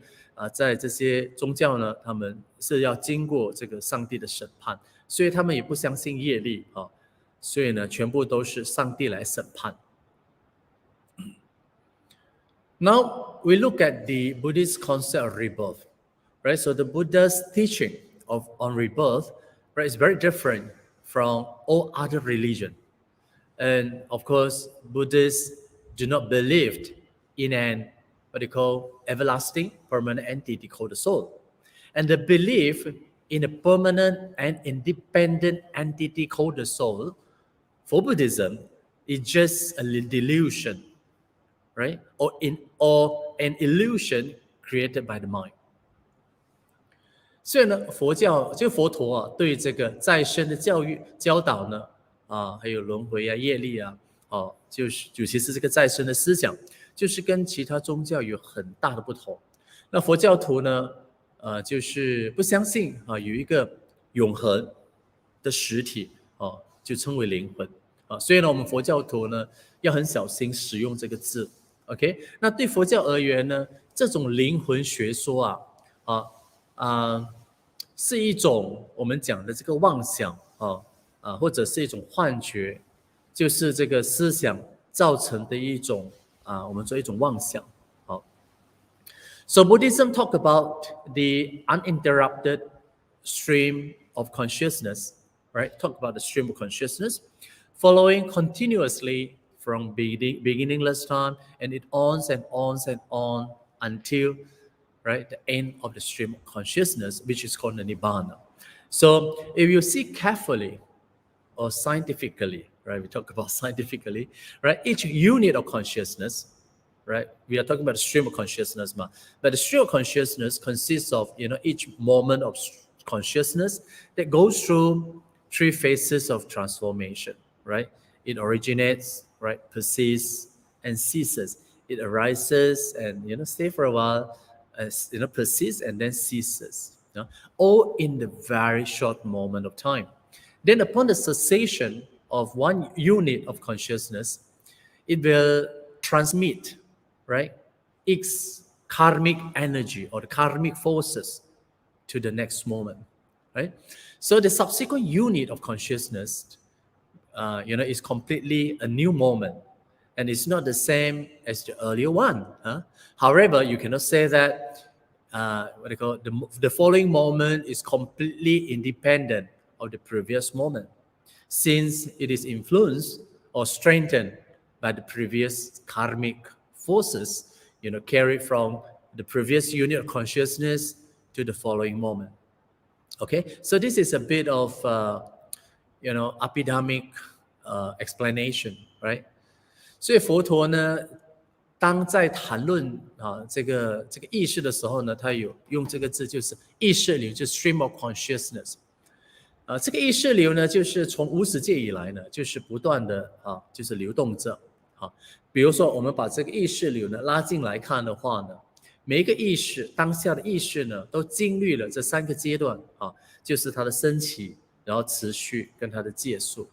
在这些宗教呢，他们是要经过这个上帝的审判，所以他们也不相信业力所以呢全部都是上帝来审判。Now we look at the Buddhist concept of rebirth, right? So the Buddha's teaching on rebirth, right, is very different from all other religion. And of course, Buddhists do not believe in an what they call everlasting permanent entity called the soul. And the belief in a permanent and independent entity called the soul for Buddhism is just a delusion, right? Or an illusion created by the mind. 所以呢，佛陀对这个再生的教导呢还有轮回业力就是尤其是这个再生的思想，就是跟其他宗教有很大的不同。那佛教徒呢就是不相信有一个永恒的实体就称为灵魂所以呢我们佛教徒呢要很小心使用这个字。 OK， 那对佛教而言呢，这种灵魂学说是一种我们讲的这个妄想或者是一种幻觉，就是这个思想造成的一种我们说一种妄想。So Buddhism talk about the uninterrupted stream of consciousness, right? Talk about the stream of consciousness following continuously from beginningless time, and it on and on until right the end of the stream of consciousness, which is called the Nibbana. So if you see carefully or scientifically, right? We talk about scientifically, right? Each unit of consciousness, right? We are talking about the stream of consciousness, but the stream of consciousness consists of each moment of consciousness that goes through 3 phases of transformation, right? It originates, right, persists and ceases. It arises and stay for a while, persists and then ceases. All in the very short moment of time. Then upon the cessation of one unit of consciousness, it will transmit, right, its karmic energy or the karmic forces to the next moment, right? So the subsequent unit of consciousness, is completely a new moment, and it's not the same as the earlier one. However, you cannot say that the following moment is completely independent of the previous moment, since it is influenced or strengthened by the previous karmic forces, carried from the previous unit of consciousness to the following moment. Okay, so this is a bit of epidemic explanation, right? 所以佛陀呢，当在谈论这个意识的时候呢，他有用这个字，就是意识流，就是 stream of consciousness。这个意识流呢，就是从无始界以来呢，就是不断的就是流动着。比如说我们把这个意识流呢拉进来看的话呢，每一个意识当下的意识呢，都经历了这3个阶段就是它的升起，然后持续跟它的结束。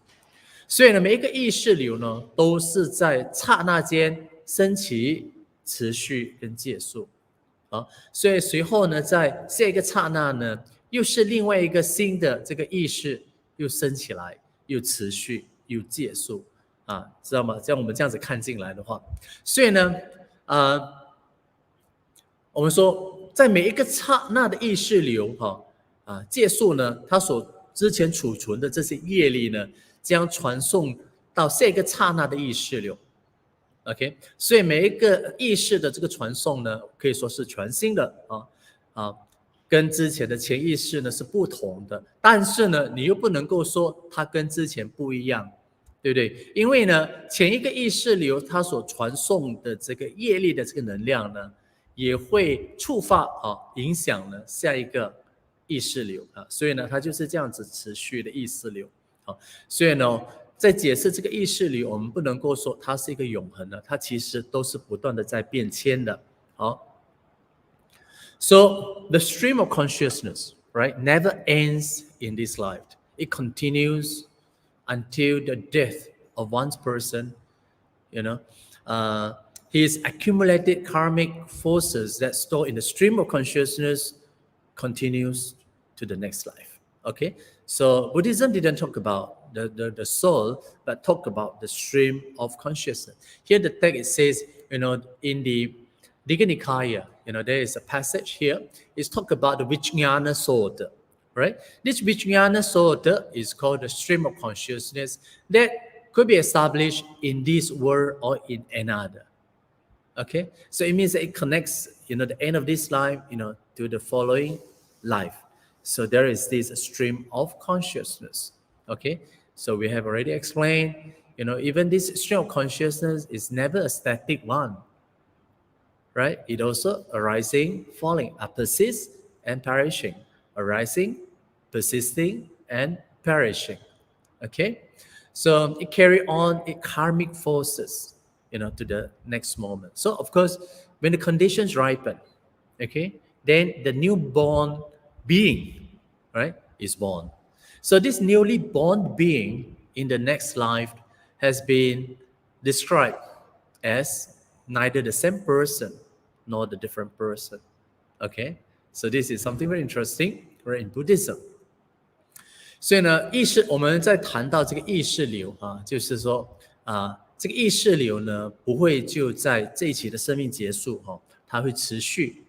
所以呢，每一个意识流呢，都是在刹那间升起、持续跟结束。所以随后呢，在下一个刹那呢，又是另外一个新的这个意识又升起来，又持续，又结束，知道吗？这样我们这样子看进来的话，所以呢，我们说在每一个刹那的意识流结束呢，它所之前储存的这些业力呢，将传送到下一个刹那的意识流。OK， 所以每一个意识的这个传送呢，可以说是全新的跟之前的潜意识呢是不同的，但是呢，你又不能够说它跟之前不一样，对不对？因为呢，前一个意识流它所传送的这个业力的这个能量呢，也会触发影响呢下一个意识流所以呢，它就是这样子持续的意识流所以呢，在解释这个意识流，我们不能够说它是一个永恒的，它其实都是不断的在变迁的。So the stream of consciousness, right, never ends in this life. It continues until the death of one person. His accumulated karmic forces that store in the stream of consciousness continues to the next life. Okay, so Buddhism didn't talk about the soul, but talk about the stream of consciousness. Here the text it says, in the Digha Nikaya, there is a passage here. It's talk about the Vijnana sword, right? This Vijnana sword is called the stream of consciousness that could be established in this world or in another. Okay, so it means that it connects, the end of this life, to the following life. So there is this stream of consciousness. Okay, so we have already explained, even this stream of consciousness is never a static one. Right? It also arising, falling, persists and perishing, arising, persisting and perishing. Okay, so it carry on its karmic forces, to the next moment. So of course, when the conditions ripen, okay, then the newborn being, right, is born. So this newly born being in the next life has been described as neither the same person nor the different person. Okay, so this is something very interesting, right, in Buddhism. 所以呢，我们在谈到这个意识流就是说这个意识流呢不会就在这一期的生命结束它会持续，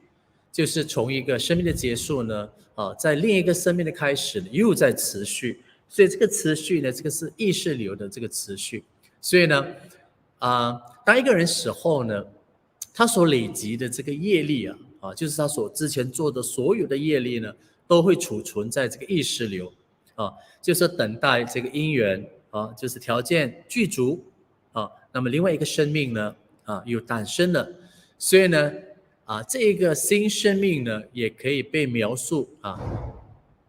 就是从一个生命的结束呢在另一个生命的开始又在持续，所以这个持续呢，这个是意识流的这个持续。所以呢当一个人死后呢，他所累积的这个业力就是他所之前做的所有的业力呢，都会储存在这个意识流就是等待这个因缘就是条件具足那么另外一个生命呢又诞生了。所以呢这个新生命呢，也可以被描述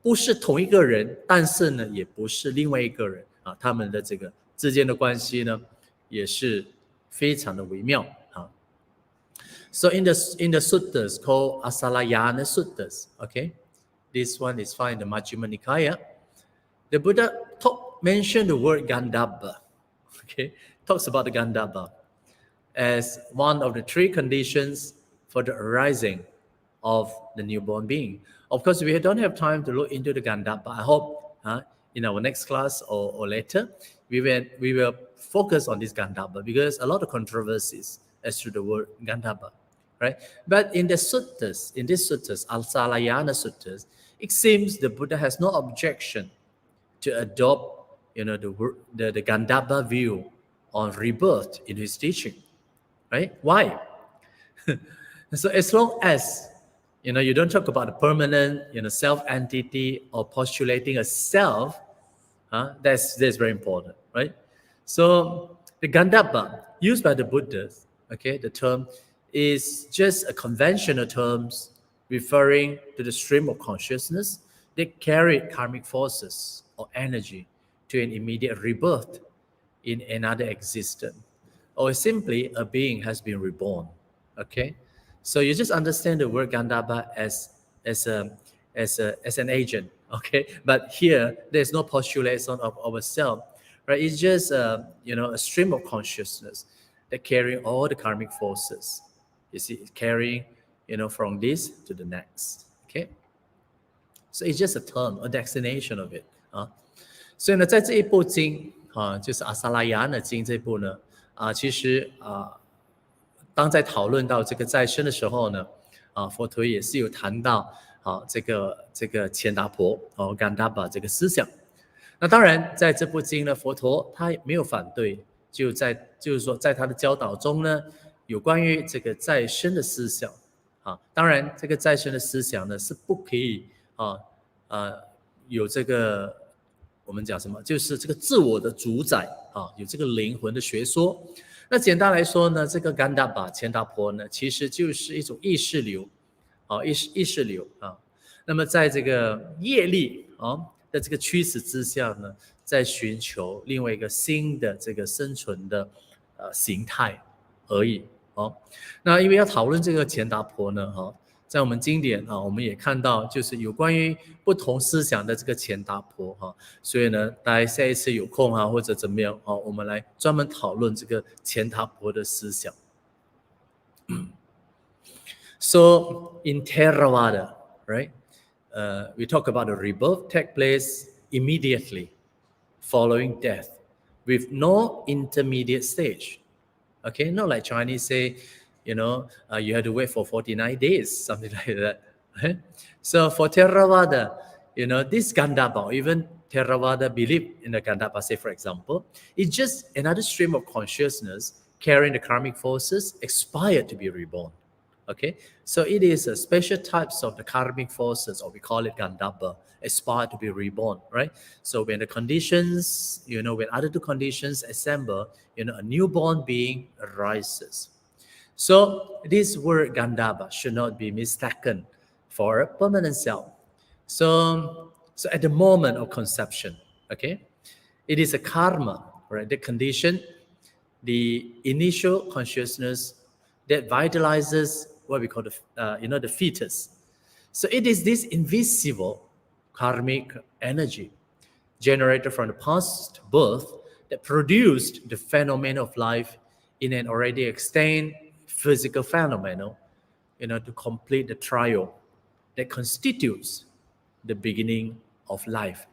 不是同一个人，但是呢也不是另外一个人他们的这个之间的关系呢，也是非常的微妙So in the suttas called Asalayana suttas, okay, this one is found in the Majjhima Nikaya. The Buddha mentioned the word Gandhabba, okay, talks about the Gandhabba as one of the 3 conditions for the arising of the newborn being. Of course, we don't have time to look into the Gandhabba. I hope in our next class or later, we will focus on this Gandhabba, because a lot of controversies as to the word Gandhabba, right? But in these suttas, Al-Salayana suttas, it seems the Buddha has no objection to adopt, the Gandhabba view on rebirth in his teaching, right? Why? So as long as you don't talk about a permanent, self entity or postulating a self, that's very important, right? So the Gandhabba used by the Buddhists, okay, the term is just a conventional term referring to the stream of consciousness that carried karmic forces or energy to an immediate rebirth in another existence, or simply a being has been reborn. Okay, so you just understand the word Gandhabba as an agent. Okay, but here there's no postulation of ourselves, right? It's just a stream of consciousness that carrying all the karmic forces. You see, it's carrying from this to the next. Okay, so it's just a term, a designation of it. 所以呢，在这一部经就是阿萨拉雅那经这部呢，其实当在讨论到这个再生的时候呢，佛陀也是有谈到这个钱达婆Gandhabba 这个思想。那当然，在这部经呢，佛陀他没有反对，就是说在他的教导中呢，有关于这个再生的思想当然，这个再生的思想呢是不可以有这个。我们讲什么？就是这个自我的主宰有这个灵魂的学说。那简单来说呢，这个Gandhabba钱达婆呢，其实就是一种意识流意识流那么在这个业力的这个驱使之下呢，在寻求另外一个新的这个生存的形态而已那因为要讨论这个钱达婆呢在我们经典我们也看到就是有关于不同思想的这个钱达婆所以呢大家下一次有空或者怎么样我们来专门讨论这个钱达婆的思想。So in Theravada, right, we talk about the rebirth take place immediately following death with no intermediate stage. Okay, not like Chinese say, you have to wait for 49 days, something like that. Right? So for Theravada, this Gandhabba, even Theravada believe in the Gandhabba, say for example, it's just another stream of consciousness carrying the karmic forces expired to be reborn. Okay, so it is a special types of the karmic forces, or we call it Gandhabba, aspire to be reborn, right? So when the conditions, when other two conditions assemble, a newborn being arises. So this word Gandhabba should not be mistaken for a permanent self. So at the moment of conception, okay, it is a karma, right? The condition, the initial consciousness that vitalizes what we call the fetus. So it is this invisible karmic energy generated from the past birth that produced the phenomenon of life in an already extant physical phenomenon, to complete the trial that constitutes the beginning of life.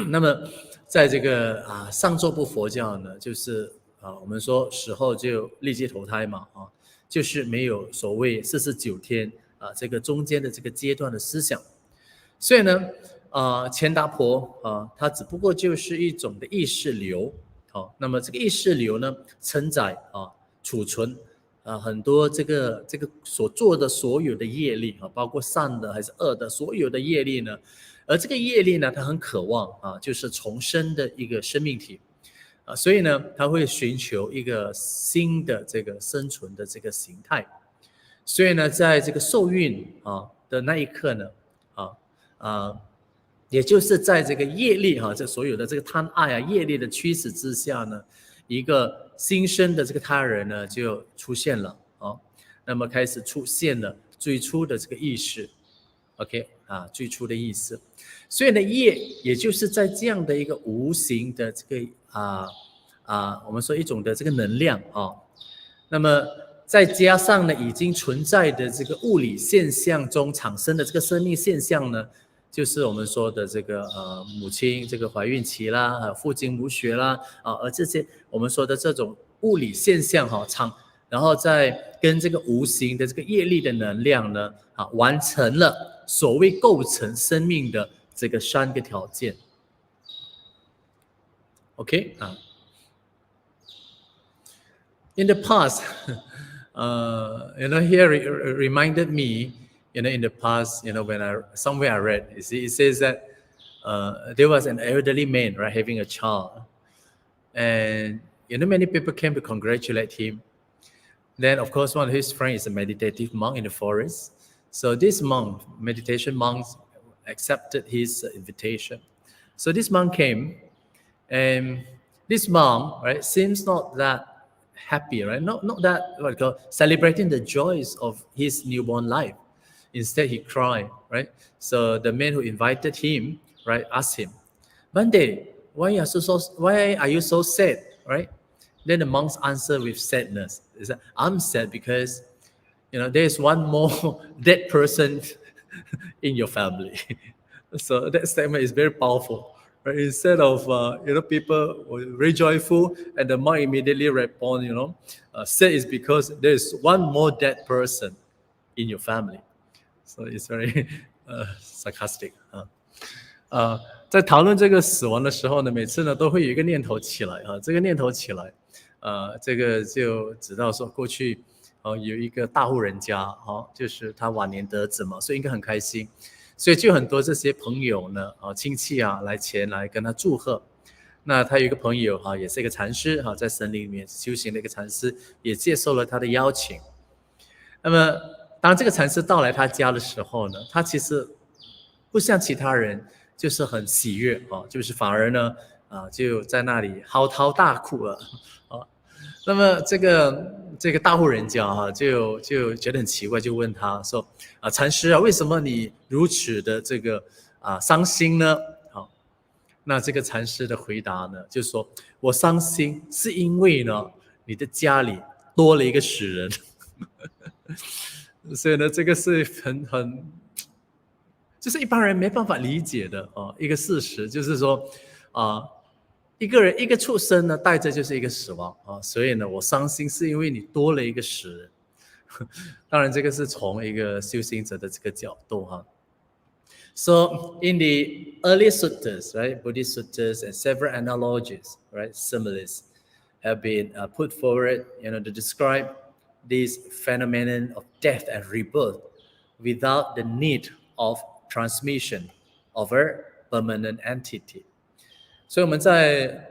那么在这个上座部佛教呢，就是我们说死后就立即投胎嘛就是没有所谓49天这个中间的这个阶段的思想。所以呢钱达婆它只不过就是一种的意识流那么这个意识流呢承载储存很多这个所做的所有的业力包括善的还是恶的所有的业力呢，而这个业力呢它很渴望就是重生的一个生命体所以呢他会寻求一个新的这个生存的这个形态。所以呢在这个受孕的那一刻呢也就是在这个业力这所有的这个贪爱业力的驱使之下呢，一个新生的这个他人呢就出现了那么开始出现了最初的这个意识 OK 最初的意思。所以呢业也就是在这样的一个无形的这个我们说一种的这个能量那么再加上呢已经存在的这个物理现象中产生的这个生命现象呢，就是我们说的这个母亲这个怀孕期啦，父精母血啦，而这些我们说的这种物理现象然后再跟这个无形的这个业力的能量呢，完成了所谓构成生命的这个3个条件。OK in the past, here reminded me, in the past, when somewhere I read, it says that there was an elderly man, right, having a child, and many people came to congratulate him. Then, of course, one of his friends is a meditative monk in the forest. So this meditation monk, accepted his invitation. So this monk came, and this monk, right, seems not that happy, right? Not that celebrating the joys of his newborn life. Instead, he cried, right? So the man who invited him, right, asked him, "Bande, why are you so sad, right?" Then the monk's answer with sadness is that, "I'm sad because, there's one more dead person in your family." So that statement is very powerful. Right? Instead of people were very joyful, and the monk immediately respond, sad is because there's one more dead person in your family. So it's very sarcastic. 在讨论这个死亡的时候呢，每次呢都会有一个念头起来这个念头起来，这个就知道说过去有一个大户人家就是他晚年得子嘛，所以应该很开心。所以就很多这些朋友呢，亲戚来前来跟他祝贺。那他有一个朋友也是一个禅师在森林里面修行的一个禅师，也接受了他的邀请。那么当这个禅师到来他家的时候呢，他其实不像其他人就是很喜悦就是反而呢就在那里嚎啕大哭了那么这个大户人家就觉得很奇怪，就问他说禅师为什么你如此的这个伤心呢？那这个禅师的回答呢，就是说我伤心是因为呢你的家里多了一个死人。所以呢这个是很就是一般人没办法理解的一个事实，就是说一个人一个畜生呢带着就是一个死亡所以呢我伤心是因为你多了一个死人。当然这个是从一个修行者的这个角度So in the early suttas, right, Buddhist suttas and several analogies, right, similes have been put forward, to describe this phenomenon of death and rebirth without the need of transmission of a permanent entity. 所以我们在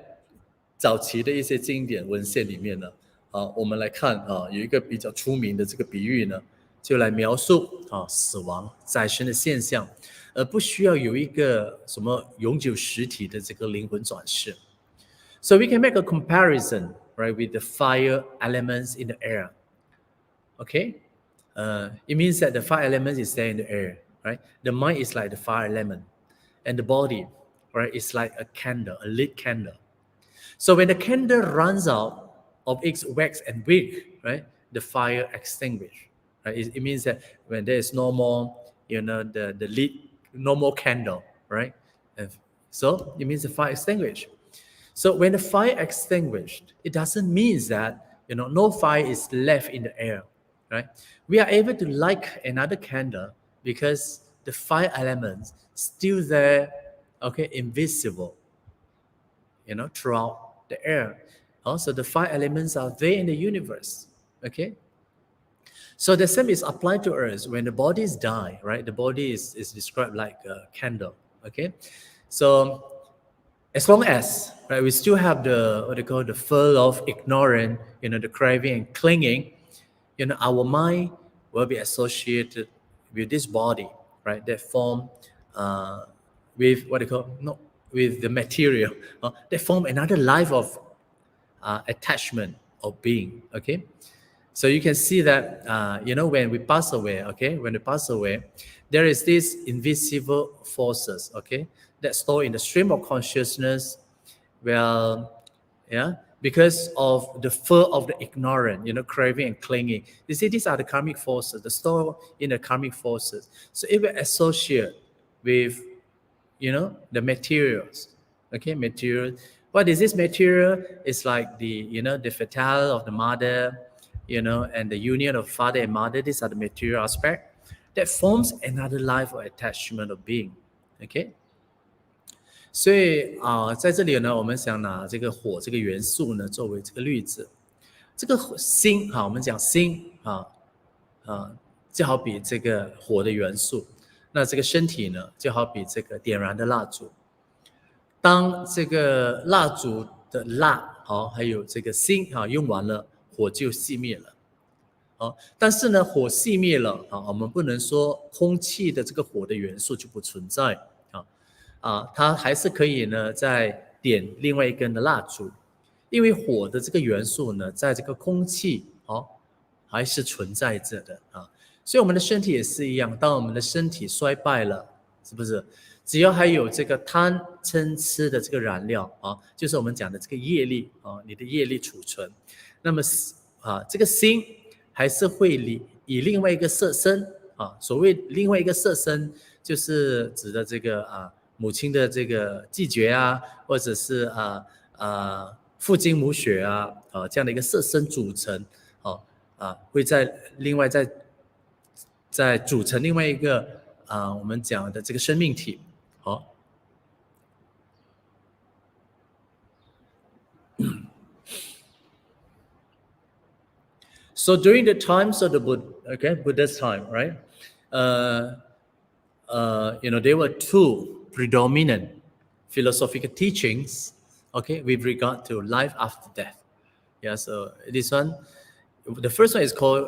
早期的一些经典文献里面呢，我们来看有一个比较出名的这个比喻呢，就来描述死亡再生的现象，而不需要有一个什么永久实体的这个灵魂转世。So we can make a comparison, right, with the fire elements in the air. Okay, it means that the fire element is there in the air, right? The mind is like the fire element, and the body, right, is like a candle, a lit candle. So when the candle runs out of its wax and wick, right, the fire extinguishes. Right? It means that when there is no more, the lit, no more candle, right? And so it means the fire extinguished. So when the fire extinguished, it doesn't mean that no fire is left in the air, right? We are able to light another candle because the fire elements still there, okay, invisible, throughout the air. Also, the fire elements are there in the universe, okay? So the same is applied to us when the bodies die, right? The body is described like a candle, okay? So as long as, right, we still have the fur of ignorance, the craving and clinging, our mind will be associated with this body, right? That form with with the material, that form another life of attachment of being, okay? So you can see that, when we pass away, okay, there is these invisible forces, okay, that store in the stream of consciousness. Well, because of the fear of the ignorant, craving and clinging. You see, these are the karmic forces, the store in the karmic forces. So if we associate with, the materials, okay, material. What is this material? It's like the fatale of the mother, and the union of father and mother. These are the material aspect that forms another life or attachment of being, okay. 所以在这里呢，我们想拿这个火这个元素呢作为这个例子。这个心我们讲心就好比这个火的元素，那这个身体呢就好比这个点燃的蜡烛。当这个蜡烛的蜡还有这个心用完了，火就熄灭了。但是呢，火熄灭了我们不能说空气的这个火的元素就不存在它还是可以呢再点另外一根的蜡烛，因为火的这个元素呢在这个空气还是存在着的所以我们的身体也是一样，当我们的身体衰败了，是不是只要还有这个贪嗔痴的这个燃料就是我们讲的这个业力你的业力储存，那么这个心还是会以另外一个色身所谓另外一个色身就是指的这个母亲的这个季节或者是父精母血这样的一个色身组成会在另外再组成另外一个我们讲的这个生命体So during the times of the Buddha's time, right? There were two predominant philosophical teachings, okay, with regard to life after death. Yeah, so this one, the first one is called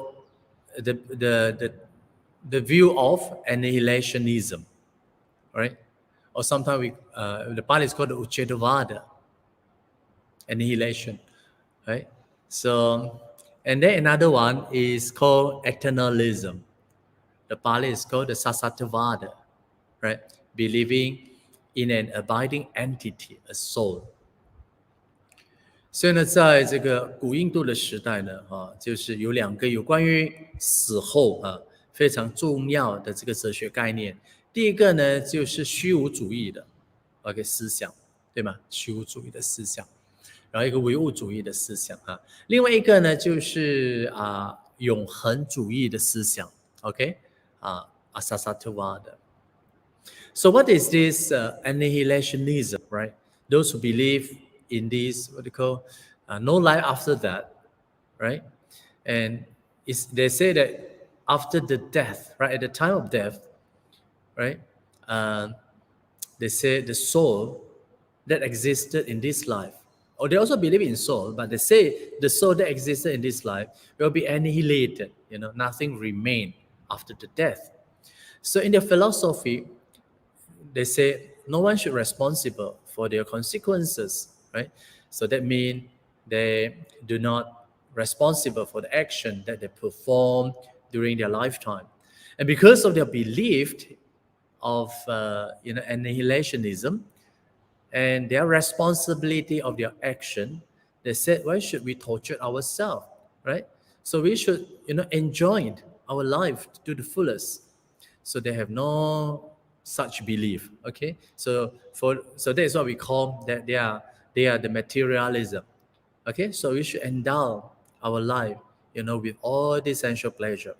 the view of annihilationism, right? Or sometimes the Pali is called the Devadatta, annihilation, right? So, and then another one is called eternalism. The Pali is called the Sasatavada, right? Believing in an abiding entity, a soul. 所以呢，在这个古印度的时代呢，就是有两个有关于死后非常重要的这个哲学概念。第一个呢，就是虚无主义的思想，对吗？虚无主义的思想，然后一个唯物主义的思想另外一个呢，就是永恒主义的思想 ，OK Asasatavada. So what is this annihilationism, right? Those who believe in this, what they call, no life after that, right? And they say that after the death, right, at the time of death, right, they say the soul that existed in this life, or they also believe in soul, but they say the soul that existed in this life will be annihilated, nothing remain after the death. So in their philosophy, they say no one should be responsible for their consequences, right? So that means they do not responsible for the action that they perform during their lifetime. And because of their belief of annihilationism and their responsibility of their action, they said, why should we torture ourselves, right? So we should enjoy our life to the fullest. So they have no such belief, okay? So that is what we call that they are the materialism, okay? So we should endow our life, with all the sensual pleasure.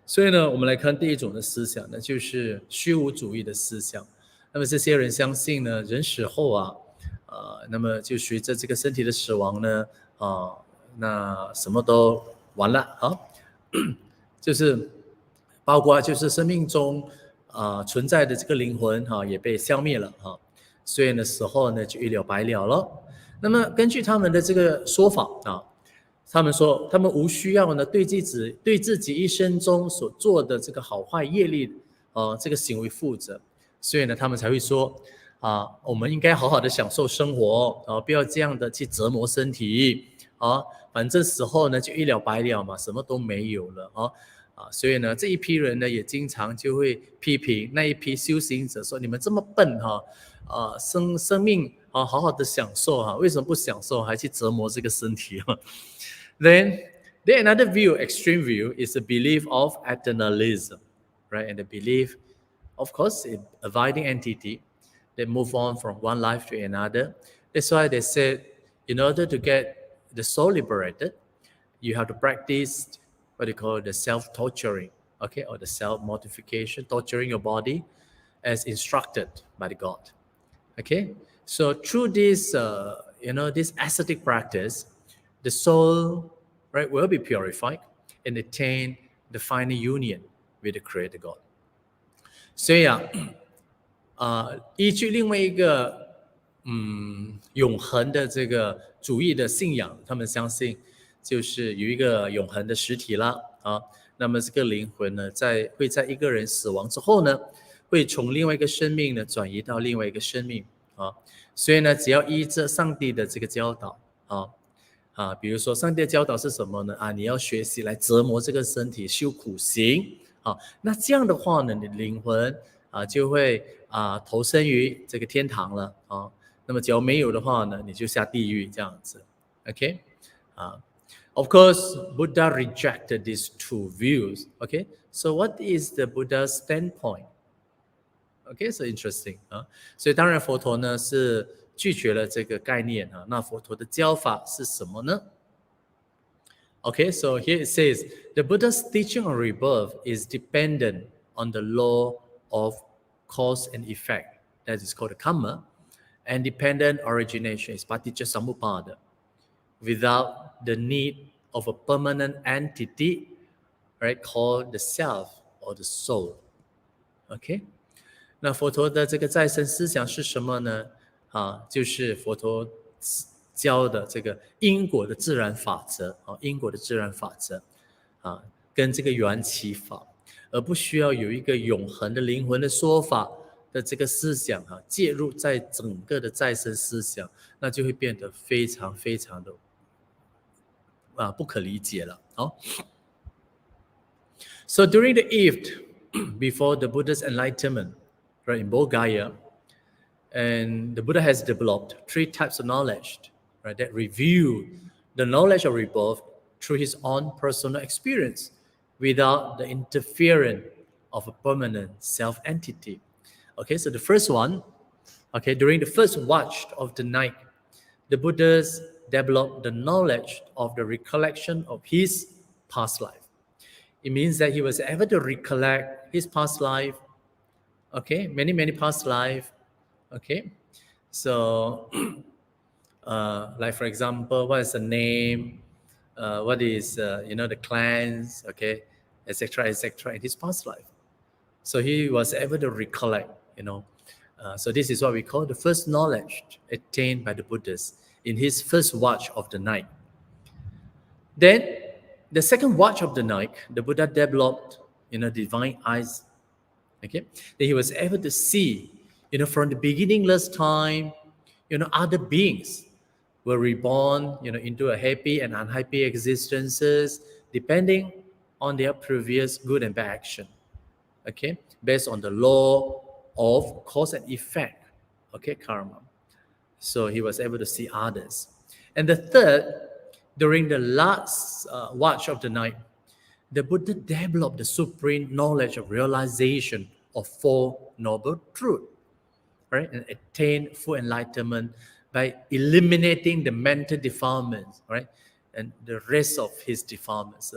所以呢，我们来看第一种的思想呢，就是虚无主义的思想。那么这些人相信呢，人死后那么就随着这个身体的死亡呢，那什么都完了就是包括就是生命中存在的这个灵魂也被消灭了所以呢死后呢就一了百了了。那么根据他们的这个说法他们说他们无需要呢对自己一生中所做的这个好坏业力这个行为负责，所以呢他们才会说我们应该好好的享受生活不要这样的去折磨身体反正死后呢就一了百了嘛，什么都没有了所以呢这一批人呢也经常就会批评那一批修行者说，你们这么笨生命好好的享受为什么不享受还去折磨这个身体？Then another view, extreme view, is the belief of eternalism, right? And the belief, of course, in abiding entity, they move on from one life to another. That's why they said, in order to get the soul liberated, you have to practice what they call the self-torturing, okay, or the self-mortification, torturing your body as instructed by the God, okay. So through this, this ascetic practice, the soul, right, will be purified and attain the final union with the Creator God. 所以依据另外一个永恒的这个主义的信仰，他们相信就是有一个永恒的实体啦那么这个灵魂呢，会在一个人死亡之后呢，会从另外一个生命呢转移到另外一个生命所以呢，只要依着上帝的这个教导比如说上帝的教导是什么呢你要学习来折磨这个身体，修苦行那这样的话呢，你的灵魂就会投身于这个天堂了那么只要没有的话呢，你就下地狱这样子 ，OK Of course, Buddha rejected these two views. Okay, so what is the Buddha's standpoint? Okay, so interesting 所以当然佛陀呢是拒绝了这个概念那佛陀的教法是什么呢 Okay, so here it says, the Buddha's teaching on rebirth is dependent on the law of cause and effect. That is called the karma. And dependent origination is paticca samuppada. Without the need of a permanent entity, right, called the self or the soul. Okay? 那佛陀的这个再生思想是什么呢就是佛陀教的这个因果的自然法则因果的自然法则跟这个缘起法，而不需要有一个永恒的灵魂的说法的这个思想介入在整个的再生思想，那就会变得非常非常的不可理解了So during the eve before the Buddha's enlightenment, right, in Bodh and the Buddha has developed 3 types of knowledge, right, that reveal the knowledge of rebirth through his own personal experience without the interference of a permanent self-entity. Okay, so the first one, okay, during the first watch of the night, the Buddhas developed the knowledge of the recollection of his past life. It means that he was able to recollect his past life, okay, many past life, okay. So, like for example, what is the name, what is, the clans, okay, etc., in his past life. So he was able to recollect, So this is what we call the first knowledge attained by the Buddhas in his first watch of the night. Then, the second watch of the night, the Buddha developed, divine eyes. Okay, then he was able to see, from the beginningless time, other beings were reborn, into a happy and unhappy existences, depending on their previous good and bad action. Okay, based on the law of cause and effect. Okay, karma. So he was able to see others. And the third, during the last watch of the night, the Buddha developed the supreme knowledge of realization of 4 noble truths, right? And attained full enlightenment by eliminating the mental defilements, right? And the rest of his defilements,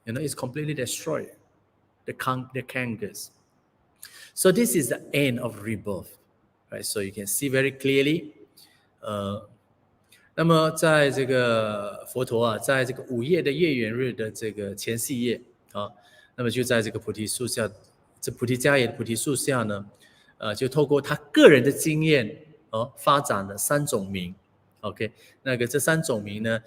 is completely destroyed, the kangas. So this is the end of rebirth, right? So you can see very clearly. 那么在这个佛陀在这个5夜的月圆日的这个前4夜那么就在这个菩提树下，这菩提迦叶的菩提树下呢，就透过他个人的经验发展了3种名 ，OK， 那个这3种名呢，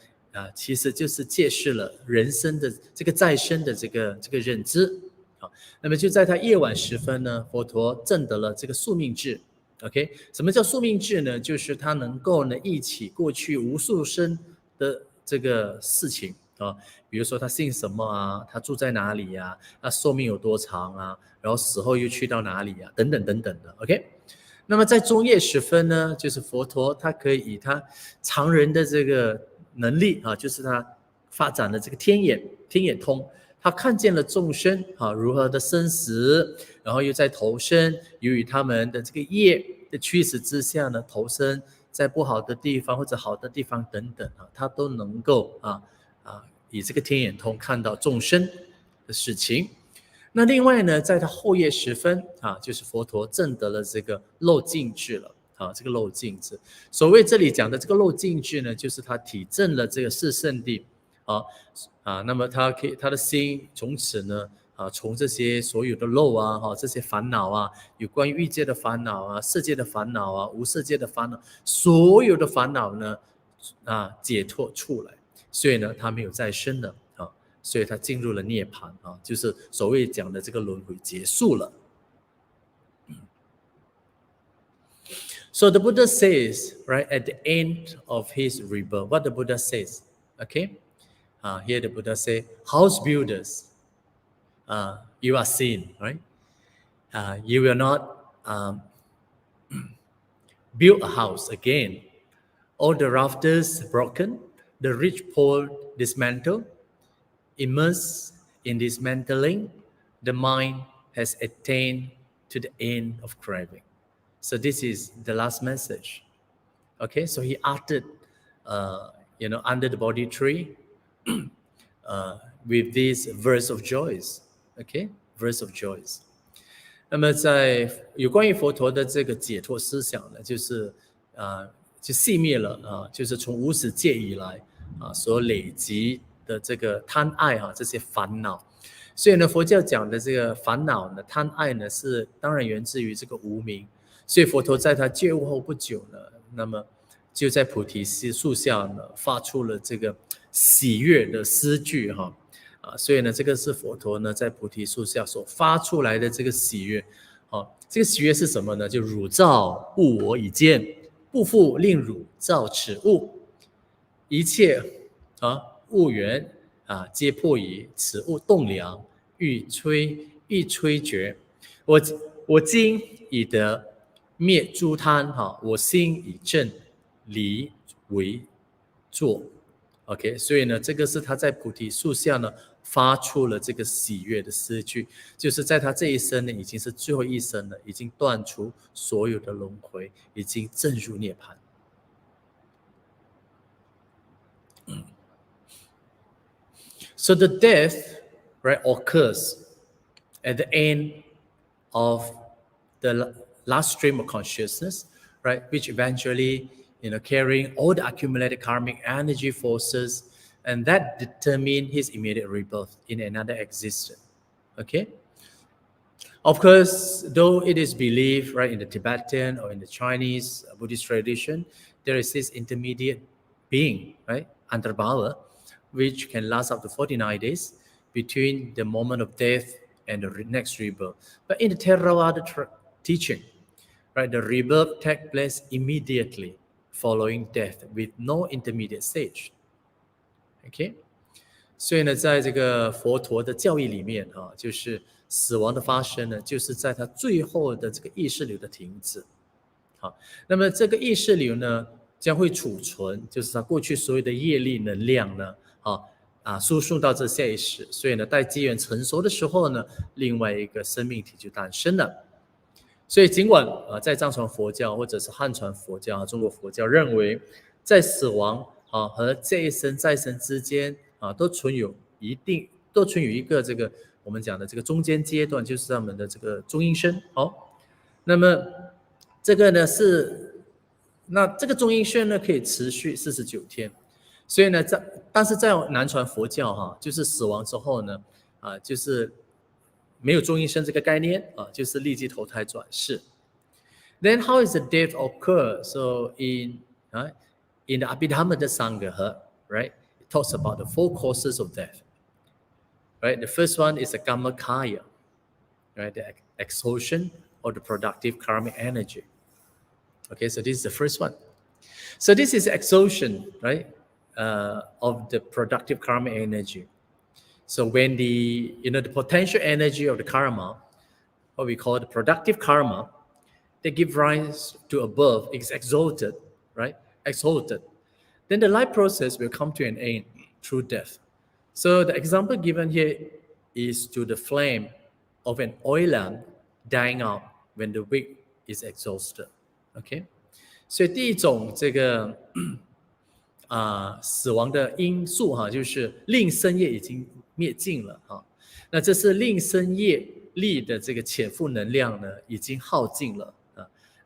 其实就是揭示了人生的这个再生的这个认知。那么就在他夜晚时分呢，佛陀证得了这个宿命智。OK， 什么叫宿命智呢？就是他能够呢忆起过去无数生的这个事情比如说他姓什么他住在哪里他寿命有多长然后死后又去到哪里等等等等的。OK，那么在中叶时分呢，就是佛陀他可以以他常人的这个能力啊，就是他发展的这个天眼通，他看见了众生啊如何的生死，然后又在投生，由于他们的这个业的驱使之下呢，投生在不好的地方或者好的地方等等啊，他都能够以这个天眼通看到众生的事情。那另外呢，在他后叶时分啊，就是佛陀证得了这个漏尽智了啊，这个漏尽智。所谓这里讲的这个漏尽智呢，就是他体证了这个四圣谛那么他的心从此呢从这些所有的漏这些烦恼啊，有关于欲界的烦恼啊、色界的烦恼啊、无色界的烦恼，所有的烦恼呢解脱出来，所以呢他没有再生了所以他进入了涅槃就是所谓讲的这个轮回结束了。So the Buddha says, right, at the end of his rebirth, what the Buddha says, okay? Here the Buddha say, house builders, you are seen, right? You will not build a house again. All the rafters broken, the rich pole dismantled. Immersed in dismantling, the mind has attained to the end of craving. So this is the last message. Okay, so he uttered, under the Bodhi tree with this verse of joys. Okay, verse of joys. 那么在有关于佛陀的这个解脱思想呢，就是就熄灭了就是从无始界以来所累积的这个贪爱这些烦恼。所以呢，佛教讲的这个烦恼呢、贪爱呢，是当然源自于这个无明。所以佛陀在他觉悟后不久呢，那么就在菩提树下呢，发出了这个喜悦的诗句所以呢，这个是佛陀呢在菩提树下所发出来的这个喜悦这个喜悦是什么呢？就汝造物我已见，不复令汝造此物，一切物缘皆破矣，此物动凉，欲摧绝。我今已得灭诸贪我心已正，离为坐。OK， 所以呢，这个是他在菩提树下呢发出了这个喜悦的诗句，就是在他这一生呢，已经是最后一生了，已经断除所有的轮回，已经证入涅槃。So the death, right, occurs at the end of the last stream of consciousness, right, which eventually, carrying all the accumulated karmic energy forces, and that determine his immediate rebirth in another existence. Okay? Of course, though it is believed, right, in the Tibetan or in the Chinese Buddhist tradition, there is this intermediate being, right, Antarbhava, which can last up to 49 days between the moment of death and the next rebirth. But in the Theravada teaching, right, the rebirth takes place immediately following death with no intermediate stage. Okay? 所以呢，在这个佛陀的教义里面就是死亡的发生呢，就是在他最后的这个意识流的停止。那么这个意识流呢，将会储存，就是他过去所有的业力能量呢，输送到这下意识。所以呢，待机缘成熟的时候呢，另外一个生命体就诞生了。所以尽管在藏传佛教或者是汉传佛教中国佛教认为，在死亡和这一生再生之间都存有一个这个我们讲的这个中间阶段，就是他们的这个中阴身。那么这个呢那这个中阴身呢可以持续49天。所以呢，但是在南传佛教就是死亡之后呢就是没有中阴身这个概念就是立即投胎转世。Then how is the death occur? So in the Abhidhamma Sangha, right, it talks about the 4 causes of death. Right, the first one is the Kammakaya, right, the exhaustion of the productive karmic energy. Okay, so this is the first one. So this is exhaustion, right, of the productive karmic energy. So when the potential energy of the karma, what we call the productive karma, that give rise to a birth is exalted, right? Exalted. Then the life process will come to an end through death. So the example given here is to the flame of an oil lamp dying out when the wick is exhausted. OK， 所以第一种这个死亡的因素就是令生业已经灭尽了那这是令生业力的这个潜伏能量呢已经耗尽了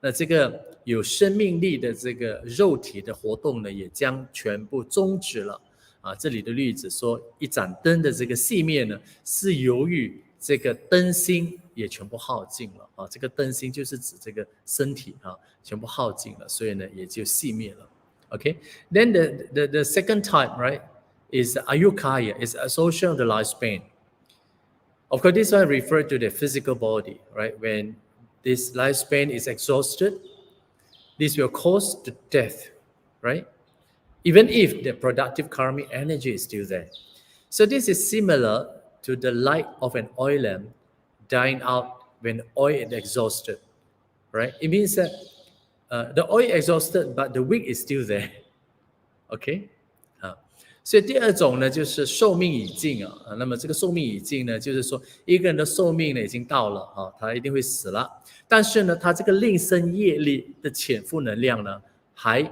那这个有生命力的这个肉体的活动呢也将全部终止了这里的例子说一盏灯的这个熄灭呢是由于这个灯芯也全部耗尽了这个灯芯就是指这个身体全部耗尽了所以呢也就熄灭了Okay, then the second type, right, is ayukaya, is association of the lifespan. Of course, this one refers to the physical body, right? When this lifespan is exhausted, this will cause the death, right? Even if the productive karmic energy is still there. So this is similar to the light of an oil lamp dying out when oil is exhausted, right? It means that the oil exhausted, but the wick is still there. OK， 所以第二种呢，就是寿命已尽那么这个寿命已尽呢，就是说一个人的寿命呢已经到了他一定会死了。但是呢，他这个令生业力的潜伏能量呢，还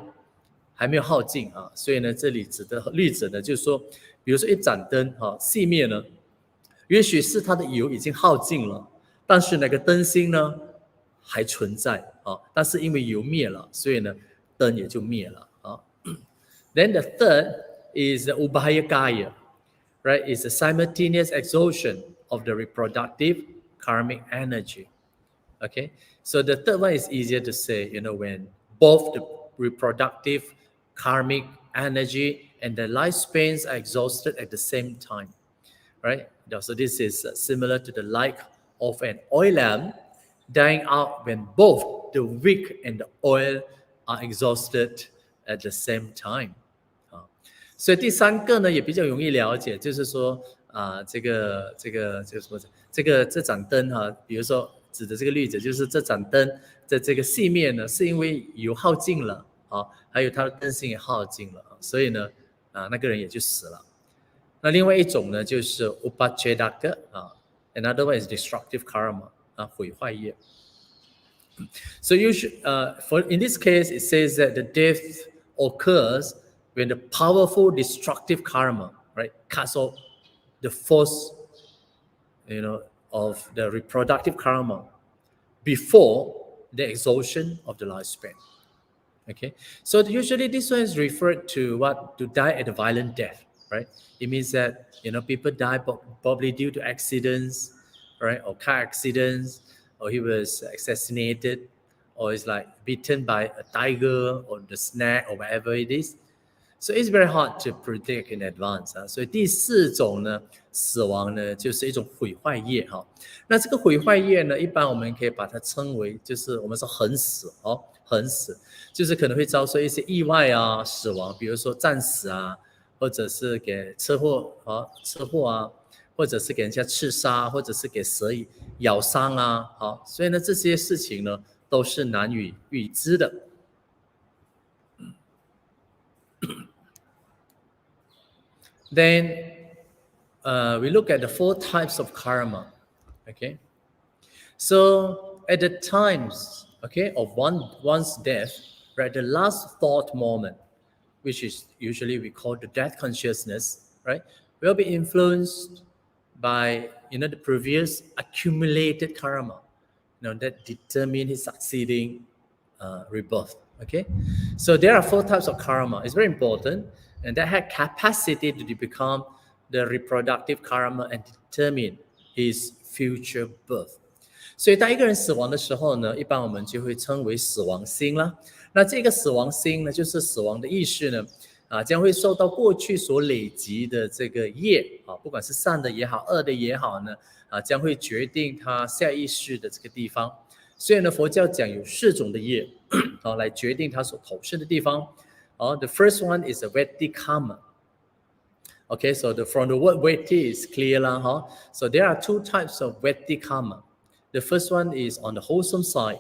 没有耗尽所以呢，这里指的例子呢，就是说，比如说一盏灯熄灭呢，也许是它的油已经耗尽了，但是那个灯芯呢还存在但是因为油灭了，所以呢灯也就灭了Then the third is the ubhayakaya, right? It's a simultaneous exhaustion of the reproductive karmic energy. Okay, so the third one is easier to say, when both the reproductive karmic energy and the lifespans are exhausted at the same time, right? So this is similar to the light of an oil lamp dying out when both the wick and the oil are exhausted at the same time. 所以第三个呢也比较容易了解，就是说这盏灯比如说指的这个例子就是这盏灯的这个熄灭呢，是因为油耗尽了还有它的灯芯也耗尽了所以呢那个人也就死了。那另外一种呢就是 upachedaka another one is destructive karma 毁坏业。So you should, in this case, it says that the death occurs when the powerful destructive karma, right, cuts off the force, of the reproductive karma before the exhaustion of the lifespan. Okay, so usually this one is referred to to die at a violent death, right? It means that people die probably due to accidents, right, or car accidents. Or he was assassinated, or is like bitten by a tiger or the snake or whatever it is. So it's very hard to predict in advance 所以第四种呢，死亡呢，就是一种毁坏业那这个毁坏业呢，一般我们可以把它称为，就是我们说横死横死，就是可能会遭受一些意外死亡，比如说战死或者是给车祸或者是给人家刺杀，或者是给蛇咬伤所以呢这些事情呢都是难以预知的。Then we look at the 4 types of karma. Okay, so at the times of one's death, right, the last thought moment, which is usually we call the death consciousness, right, will be influenced by the previous accumulated karma that determine his succeeding rebirth. Okay, so there are 4 types of karma. It's very important, and that had capacity to become the reproductive karma and determine his future birth. 所以当一个人死亡的时候呢，一般我们就会称为死亡心啦。那这个死亡心呢，就是死亡的意识呢将会受到过去所累积的这个业不管是善的也好恶的也好呢将会决定他下意识的这个地方。所以呢佛教讲有4种的业来决定他所投射的地方The first one is a Veti karma. Okay, so from the word Veti is clear lah So there are 2 types of Veti karma. The first one is on the wholesome side.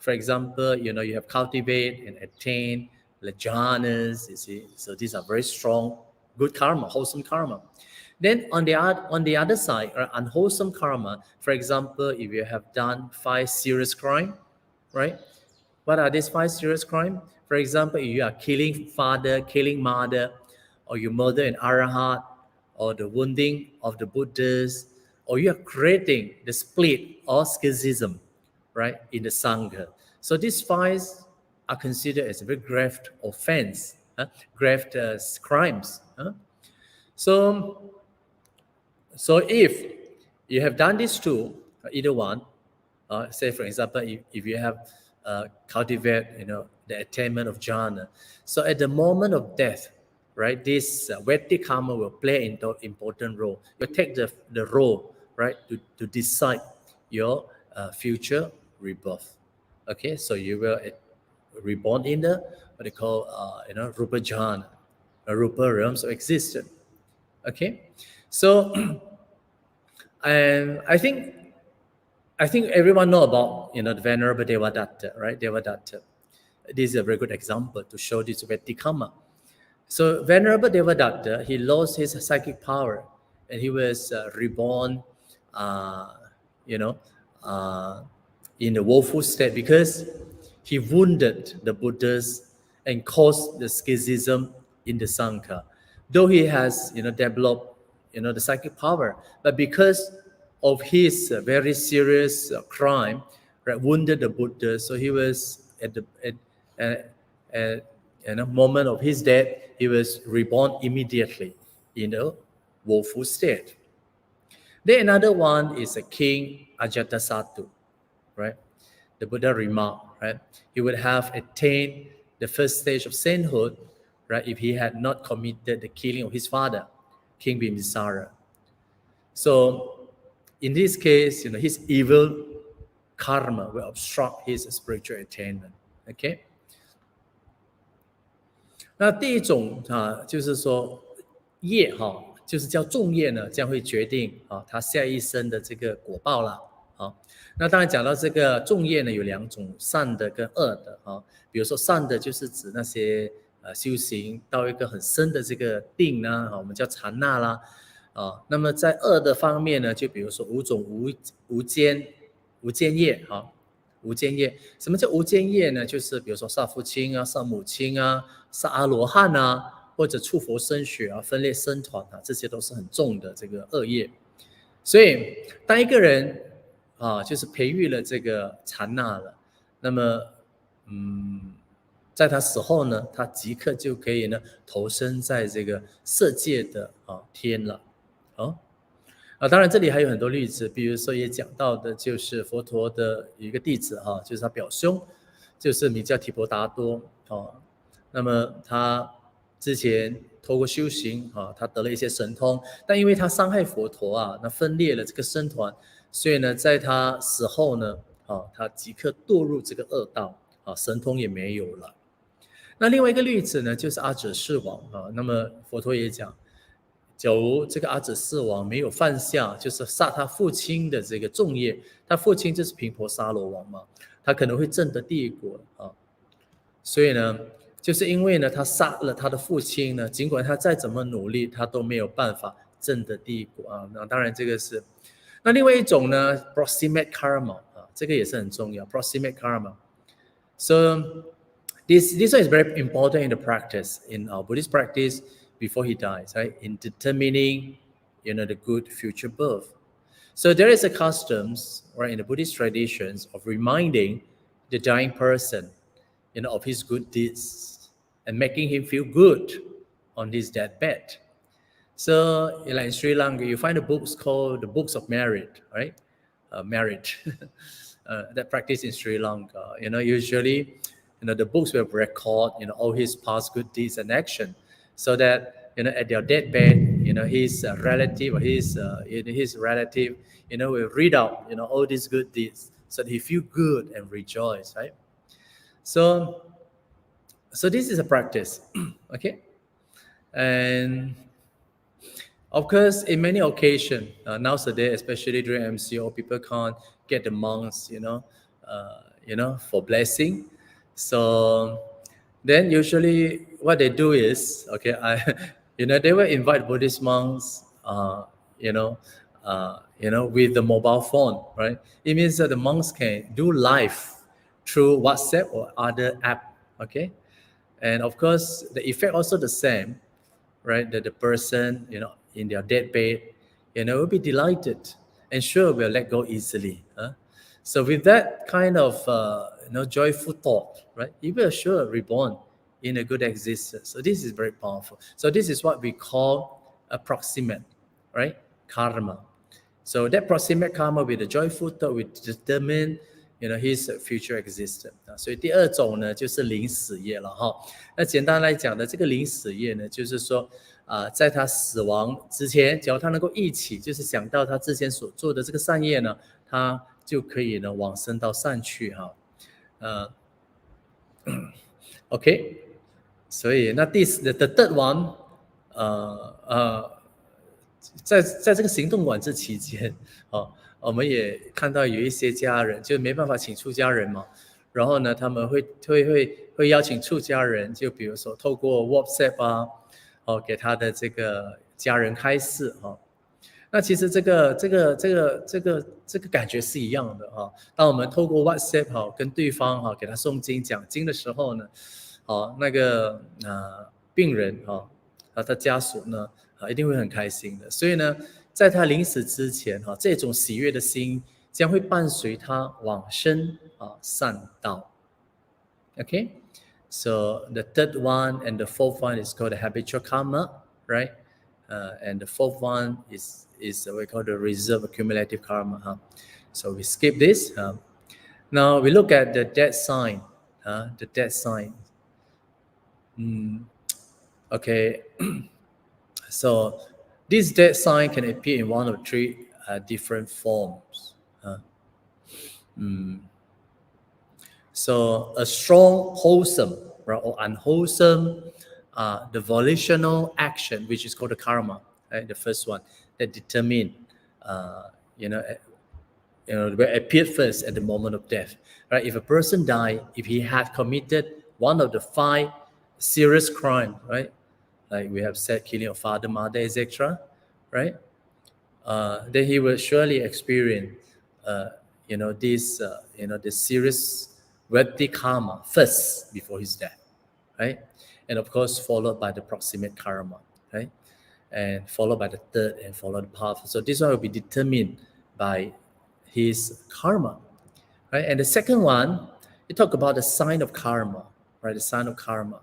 For example, you have cultivate and attain the jhanas, you see. So these are very strong, good karma, wholesome karma. Then on the other side, unwholesome karma, for example, if you have done 5 serious crime, right? What are these 5 serious crime? For example, if you are killing father, killing mother, or you murder an arahat, or the wounding of the Buddhas, or you are creating the split or schism, right, in the Sangha. So these 5 are considered as a very grave offense, grave crimes. So if you have done these 2, either one, say for example, if you have cultivate, the attainment of jhana, so at the moment of death, right, this Vedic karma will play an important role. You take the role, right, to decide your future rebirth. Okay, so you will reborn in the what they call rupa jhana, rupa realms of existence. Okay, so and I think everyone know about the Venerable Devadatta, right? Devadatta. This is a very good example to show this Vedic karma. So Venerable Devadatta, he lost his psychic power, and he was reborn, in a woeful state because he wounded the Buddhas and caused the schism in the Sangha. Though he has, developed, the psychic power, but because of his very serious crime, right, wounded the Buddha, so he was at a moment of his death, he was reborn immediately in a woeful state. Then another one is a king Ajatasattu, right? The Buddha remarked, right? He would have attained the first stage of sainthood, right, if he had not committed the killing of his father, King Bimbisara. So in this case, his evil karma will obstruct his spiritual attainment. Okay. 那第一种就是说业就是叫重业呢，将会决定他下一生的这个果报啦。那当然讲到这个重业呢，有2种，善的跟恶的。比如说善的就是指那些修行到一个很深的这个定呢，我们叫禅那啦。那么在恶的方面呢，就比如说5种无间业。无间业，什么叫无间业呢？就是比如说杀父亲啊、杀母亲啊、杀阿罗汉啊，或者触佛生血啊、分裂僧团啊，这些都是很重的这个恶业。所以当一个人就是培育了这个禅那了，那么在他死后呢，他即刻就可以呢投身在这个色界的天了。当然这里还有很多例子，比如说也讲到的就是佛陀的一个弟子就是他表兄，就是名叫提婆达多。那么他之前透过修行他得了一些神通，但因为他伤害佛陀那分裂了这个僧团，所以呢在他死后呢他即刻堕入这个恶道神通也没有了。那另外一个例子呢就是阿者世王那么佛陀也讲，假如这个阿者世王没有犯下就是杀他父亲的这个重业，他父亲就是频婆沙罗王嘛，他可能会证得地狱果所以呢就是因为呢他杀了他的父亲呢，尽管他再怎么努力他都没有办法证得地狱果那当然这个是。那另外一种呢 proximate karma 这个也是很重要 proximate karma. So this one is very important in the practice, in our Buddhist practice before he dies, right? In determining, the good future birth. So there is a customs, right, in the Buddhist traditions of reminding the dying person, of his good deeds and making him feel good on his deathbed. So, like in Sri Lanka, you find the books called the Books of Merit, right? Merit, that practice in Sri Lanka. Usually, the books will record, all his past good deeds and action, so that at their deathbed, his relative or his relative, will read out, all these good deeds, so that he feel good and rejoice, right? So this is a practice, okay? And of course, in many occasions nowadays, especially during MCO, people can't get the monks, for blessing. So then usually what they do is, okay, they will invite Buddhist monks, with the mobile phone, right? It means that the monks can do live through WhatsApp or other app, okay? And of course, the effect also the same, right? That the person, in their deathbed, will be delighted and sure will let go easily. So with that kind of, joyful thought, right? You will sure reborn in a good existence. So this is very powerful. So this is what we call a proximate, right? Karma. So that proximate karma with the joyful thought will determine, his future existence. 所以第二种呢，就是临死业了哈。那简单来讲的，这个临死业呢，就是说，在他死亡之前，只要他能够忆起，就是想到他之前所做的这个善业呢，他就可以呢往生到善去哈。OK， 所以那the third one，在这个行动管制期间，我们也看到有一些家人就没办法请出家人嘛，然后呢，他们会邀请出家人，就比如说透过 WhatsApp 啊，给他的这个家人开示哈。那其实这个感觉是一样的哈。当我们透过 WhatsApp 跟对方给他诵经讲经的时候呢，那个病人他的家属呢一定会很开心的。所以呢，在他临死之前这种喜悦的心将会伴随他往生善道。Okay, so the third one and the fourth one is called the habitual karma, right? And the fourth one is what we call the reserve accumulative karma. So we skip this. Now we look at the death sign. The death sign. Okay. So this death sign can appear in one of three different forms. So a strong, wholesome, right, or unwholesome, the volitional action, which is called the karma, right? The first one that determine, where appeared first at the moment of death, right? If a person died, if he had committed one of the 5 serious crimes, right? Like we have said, killing of father, mother, etc., right? Then he will surely experience, this serious Veddi karma first before his death, right? And of course, followed by the proximate karma, right? And followed by the third and followed path. So this one will be determined by his karma, right? And the second one, we talk about the sign of karma, right? The sign of karma.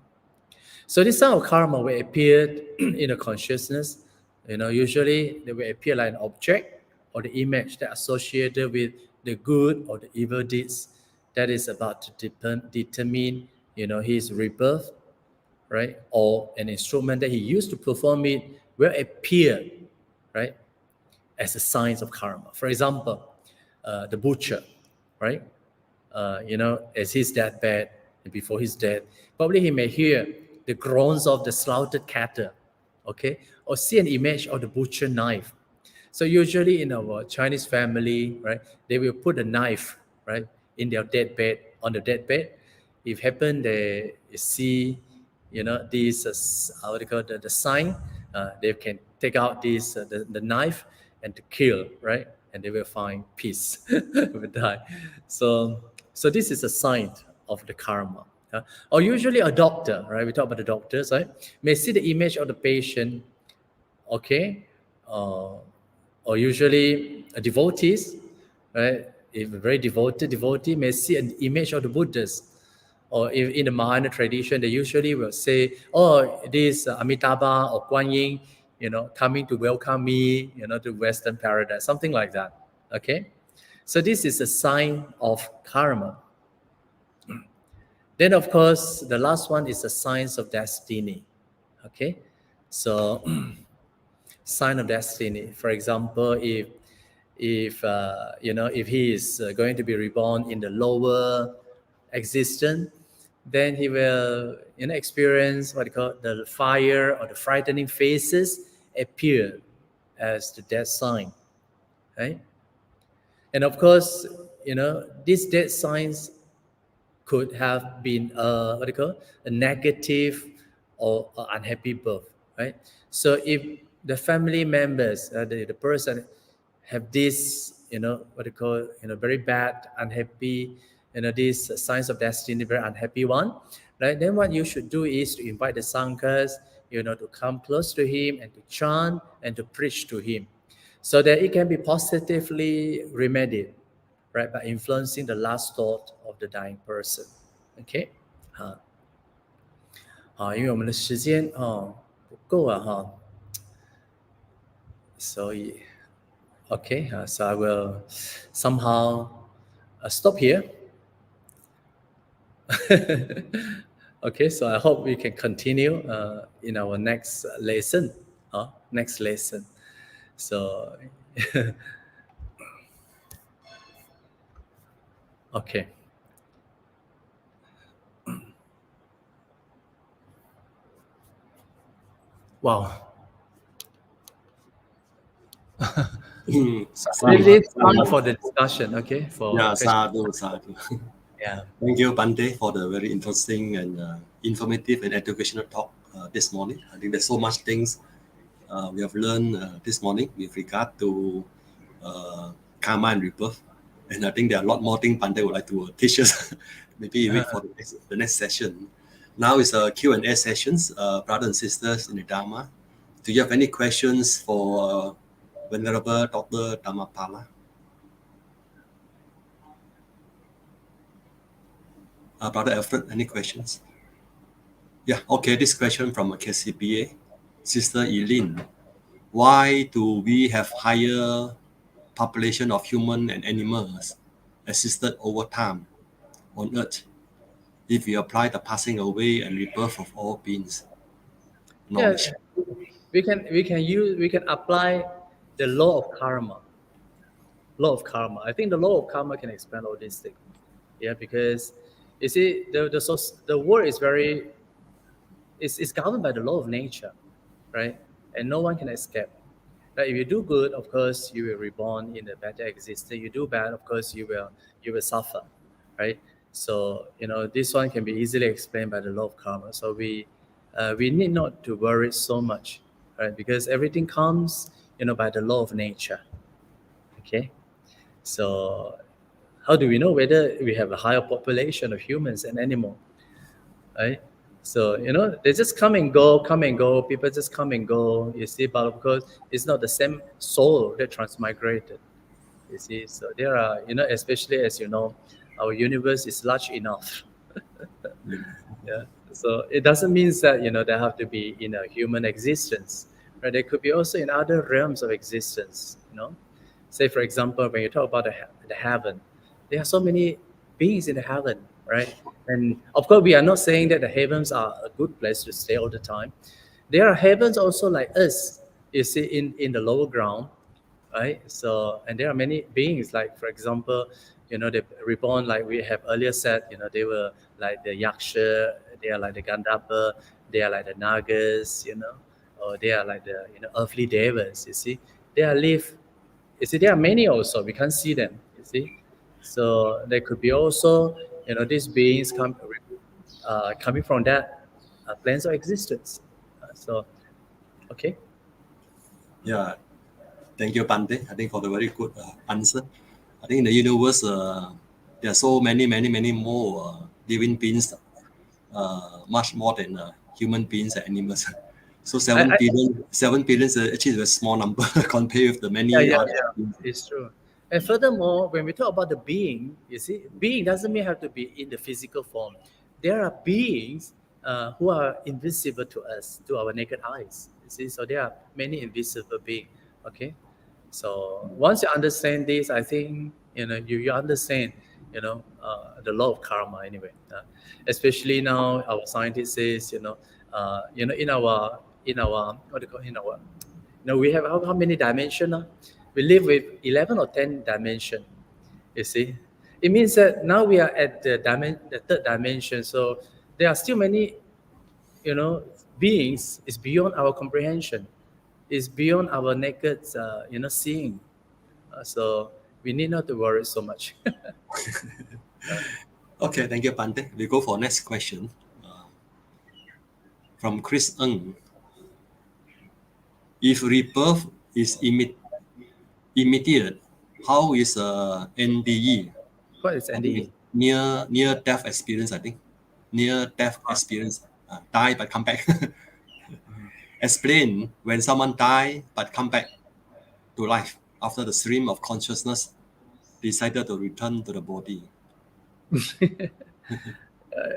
So this sign of karma will appear in a consciousness. Usually they will appear like an object or the image that associated with the good or the evil deeds that is about to determine, his rebirth, right? Or an instrument that he used to perform it will appear, right, as a signs of karma. For example, the butcher, right? As his deathbed, before his death, probably he may hear the groans of the slaughtered cattle, okay, or see an image of the butcher knife. So usually in our Chinese family, right, they will put a knife, right, in their deathbed, on the deathbed. If happen they see, this what they call the sign, they can take out this the knife and to kill, right, and they will find peace, will die. So this is a sign of the karma. Or usually a doctor, right? We talk about the doctors, right? May see the image of the patient, okay? Or usually a devotees, right? If a very devoted devotee may see an image of the Buddhas. Or if in the Mahayana tradition, they usually will say, oh, this Amitabha or Guan Yin, coming to welcome me, to Western paradise, something like that, okay? So this is a sign of karma. Then, of course, the last one is the signs of destiny. Okay, so sign of destiny. For example, if he is going to be reborn in the lower existence, then he will experience what you call the fire or the frightening faces appear as the death sign, right? And of course, these death signs could have been a negative or unhappy birth, right? So if the family members, the person have this, very bad, unhappy, these signs of destiny, very unhappy one, right? Then what you should do is to invite the sanghas, to come close to him and to chant and to preach to him, so that it can be positively remedied, right, by influencing the last thought of the dying person. Okay, 因为我们的时间不够啊所以 okay, so I will somehow stop here. Okay, so I hope we can continue in our next lesson. So okay. Wow. Really fun for the discussion, okay? Sadhu. Yeah. Thank you, Bante, for the very interesting and informative and educational talk this morning. I think there's so much things we have learned this morning with regard to karma and rebirth. And I think there are a lot more things Bante would like to teach us. Maybe wait for the next session. Now is a Q&A sessions, brothers and sisters in the Dharma. Do you have any questions for Venerable Dr. Dhammapala? Brother Alfred, any questions? Yeah, okay, this question from KCBA. Sister Eileen, why do we have higher population of human and animals existed over time on Earth if we apply the passing away and rebirth of all beings knowledge? Yeah, we can apply the law of karma. I think the law of karma can explain all these things. Yeah, because you see, the world is it's governed by the law of nature, right? And no one can escape. Right? If you do good, of course, you will reborn in a better existence. You do bad, of course, you will suffer, right? So this one can be easily explained by the law of karma. So we need not to worry so much, right? Because everything comes, by the law of nature. Okay, so how do we know whether we have a higher population of humans and animals, right? So they just come and go. People just come and go. You see, but of course, it's not the same soul that transmigrated. You see, so there are, especially as our universe is large enough. Yeah. So it doesn't mean that they have to be in a human existence, right? They could be also in other realms of existence. Say for example, when you talk about the heaven, there are so many beings in the heaven, right? And of course, we are not saying that the heavens are a good place to stay all the time. There are heavens also like us, you see, in the lower ground, right? So, and there are many beings, like for example, they reborn, like we have earlier said, they were like the yaksha, they are like the gandharva, they are like the nagas, or they are like the earthly devas. You see, they are live. You see, there are many also. We can't see them. You see, so there could be also these beings coming from that planes of existence. So, okay. Yeah, thank you, Bante. I think for the very good answer. I think in the universe, there are so many more living beings, much more than human beings and animals. So 7 billion is actually a small number compared with the many other beings. It's true. And furthermore, when we talk about the being, you see, being doesn't mean have to be in the physical form. There are beings who are invisible to us, to our naked eyes. You see, so there are many invisible beings. Okay, so once you understand this, I think you understand the law of karma anyway. Especially now, our scientists says in our what do you call, in our we have how many dimensions? We live with 11 or 10 dimensions. You see, it means that now we are at the third dimension. So there are still many, beings. It's beyond our comprehension. It's beyond our naked, seeing. So we need not to worry so much. Okay, thank you, Pante. We go for next question. From Chris Ng. If rebirth is immediate, how is NDE? What is I think it's NDE? near death experience. I think near death experience. Die but come back. Explain when someone die but come back to life after the stream of consciousness decided to return to the body.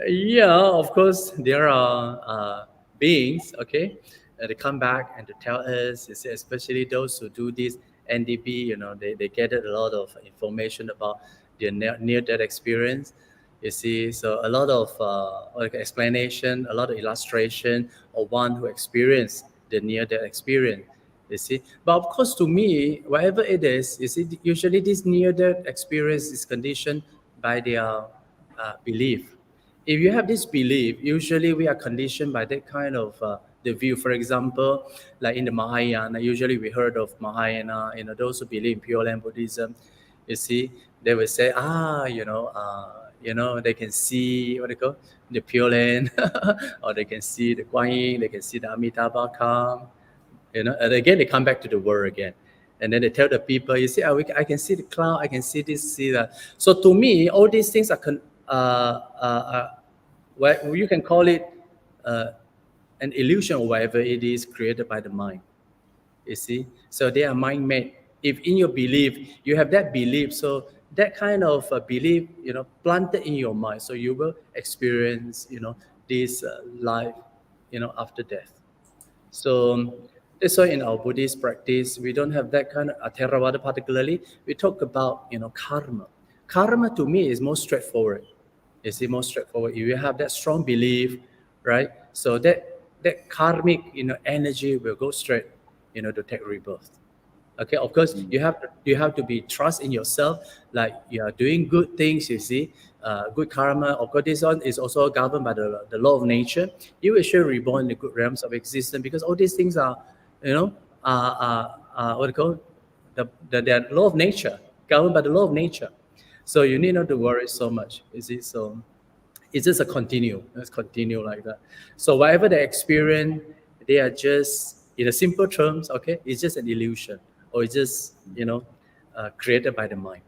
Yeah, of course, there are beings, okay, they come back and to tell us, you see, especially those who do this NDB, you know, they gathered a lot of information about their near-death experience, you see, so a lot of explanation, a lot of illustration of one who experienced the near-death experience, you see. But of course, to me, whatever it is, you see, usually this near-death experience is conditioned by their belief. If you have this belief, usually we are conditioned by that kind of the view. For example, like in the Mahayana, usually we heard of Mahayana, you know, those who believe in Pure Land Buddhism, you see, they will say, they can see what they call the Pure Land, or they can see the Guan Yin, they can see the Amitabha come, you know, and again they come back to the world again. And then they tell the people, you see, I can see the cloud, I can see this, see that. So to me, all these things are well, you can call it an illusion or whatever it is created by the mind. You see, so they are mind made. If in your belief you have that belief, so that kind of belief, you know, planted in your mind, so you will experience, you know, this life, you know, after death. So that's why in our Buddhist practice, we don't have that kind of Theravada particularly. We talk about, you know, karma. Karma to me is more straightforward. Is it more straightforward? If you have that strong belief, right? So that karmic, you know, energy will go straight, you know, to take rebirth. Okay, of course, you have to be trust in yourself, like you are doing good things, you see, good karma. Of course, this one is also governed by the law of nature. You will surely reborn in the good realms of existence because all these things are, you know, what do you call they are law of nature, governed by the law of nature. So you need not to worry so much, you see. So it's just a continue. Let's continue like that. So whatever they experience, they are just, in a simple terms, okay, it's just an illusion, or it's just, you know, created by the mind.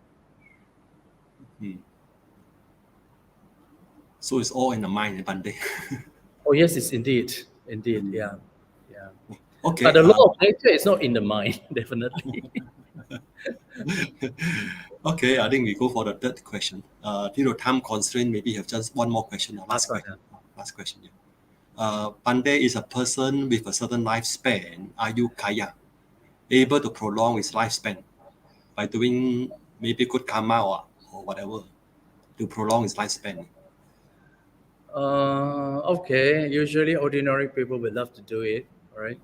So it's all in the mind, Bande. Oh yes, it's indeed, yeah. Okay. But the law of nature is not in the mind, definitely. Okay, I think we go for the third question. Due to time constraint, maybe have just one more question. Last question. Yeah. Pande is a person with a certain lifespan, Ayukaya, able to prolong his lifespan by doing maybe good karma or whatever to prolong his lifespan. Okay, usually ordinary people would love to do it, right?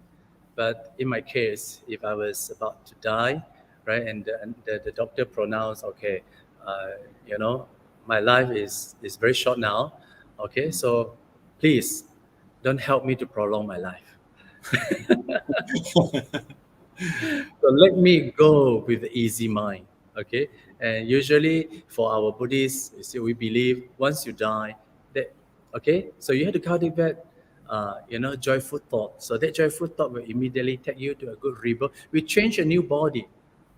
But in my case, if I was about to die, right, and the doctor pronounced, okay, you know, my life is very short now, okay, so please don't help me to prolong my life. So let me go with the easy mind, okay? And usually for our Buddhists, you see, we believe once you die, that, okay, so you have to cultivate, you know, joyful thought. So that joyful thought will immediately take you to a good rebirth. We change a new body,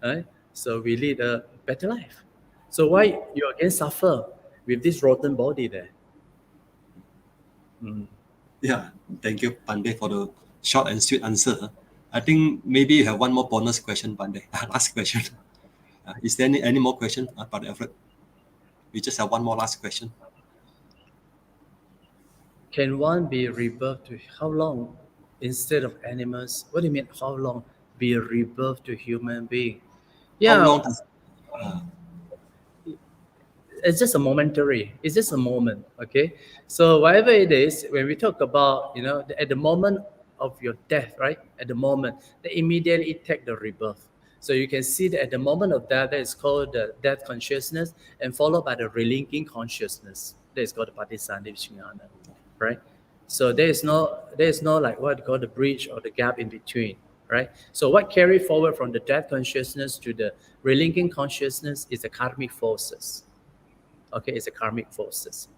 right? So we lead a better life. So why you again suffer with this rotten body there? Yeah, thank you, Pande, for the short and sweet answer. I think maybe you have one more bonus question, Pande. Last question. Is there any more question, Brother Alfred? We just have one more last question. Can one be rebirthed to how long instead of animals? What do you mean how long be rebirthed to human being? Yeah, How long does it's just a momentary. It's just a moment. Okay, so whatever it is, when we talk about, you know, at the moment of your death, right? At the moment, they immediately take the rebirth. So you can see that at the moment of death, that is called the death consciousness, and followed by the relinquishing consciousness. That is called the patisandhijnana, right? So there is no like what you call the bridge or the gap in between, right? So what carry forward from the death consciousness to the relinquishing consciousness is the karmic forces. Okay, it's a karmic forces.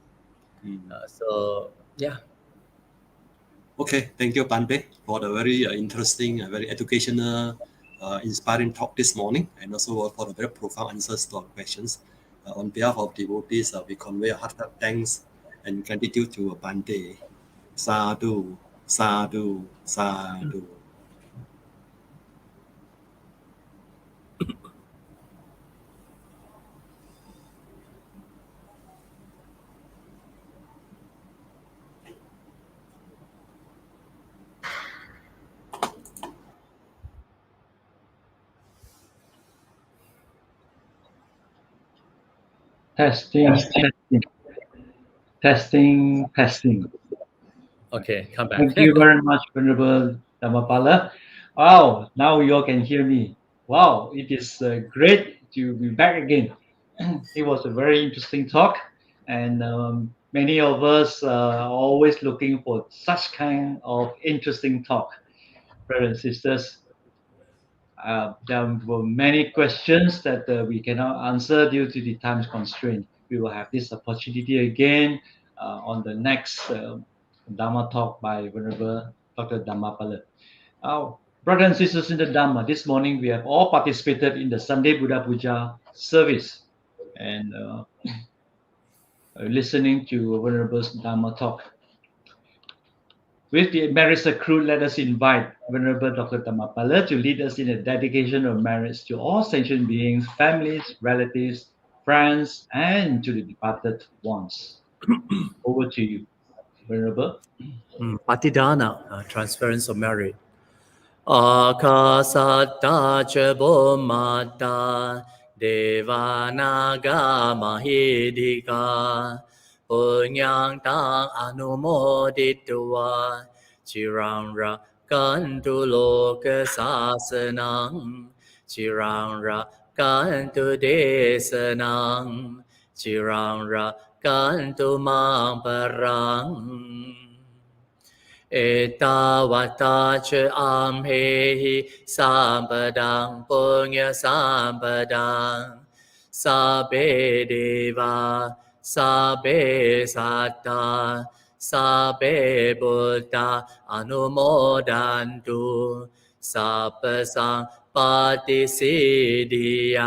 Mm. So yeah. Okay, thank you, Bante, for the very interesting, very educational, inspiring talk this morning, and also for the very profound answers to our questions. On behalf of devotees, we convey a heartfelt thanks and gratitude to Bante. Sadhu, sadhu, sadhu. Testing. Okay, come back. Thank you very much, Venerable Dhammapala. Wow, now you all can hear me. Wow, it is great to be back again. It was a very interesting talk, and many of us are always looking for such kind of interesting talk, brothers and sisters. There were many questions that we cannot answer due to the time constraint. We will have this opportunity again on the next Dhamma talk by Venerable Dr. Dhammapala. Brothers and sisters in the Dhamma, this morning we have all participated in the Sunday Buddha Puja service and listening to Venerable's Dhamma talk. With the merits accrued, let us invite Venerable Dr. Dhammapala to lead us in a dedication of merits to all sentient beings, families, relatives, friends, and to the departed ones. Over to you, Venerable. Patidana, transference of merit. Akasata cha Bhumata Devanaga Mahidika Punyang tang anumoditwa Chirang rakantu loka sasanang Chirang rakantu desanang Chirang rakantu mang parang Etawata cha amhehi sampadang punya sampadang Sabe deva, sabe satta, sabe buddha anumodantu Sapasang patisidiya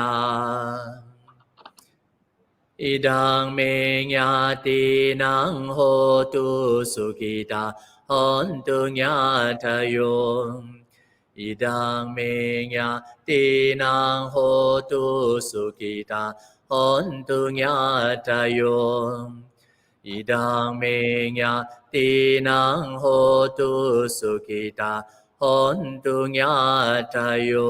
Idang me nyati nang hotu sukita hontu nyatayo. Idang me nyati nang hotu sukita hontu nyatayo. Idang me nyati nang hotu sukita hontu nyatayo.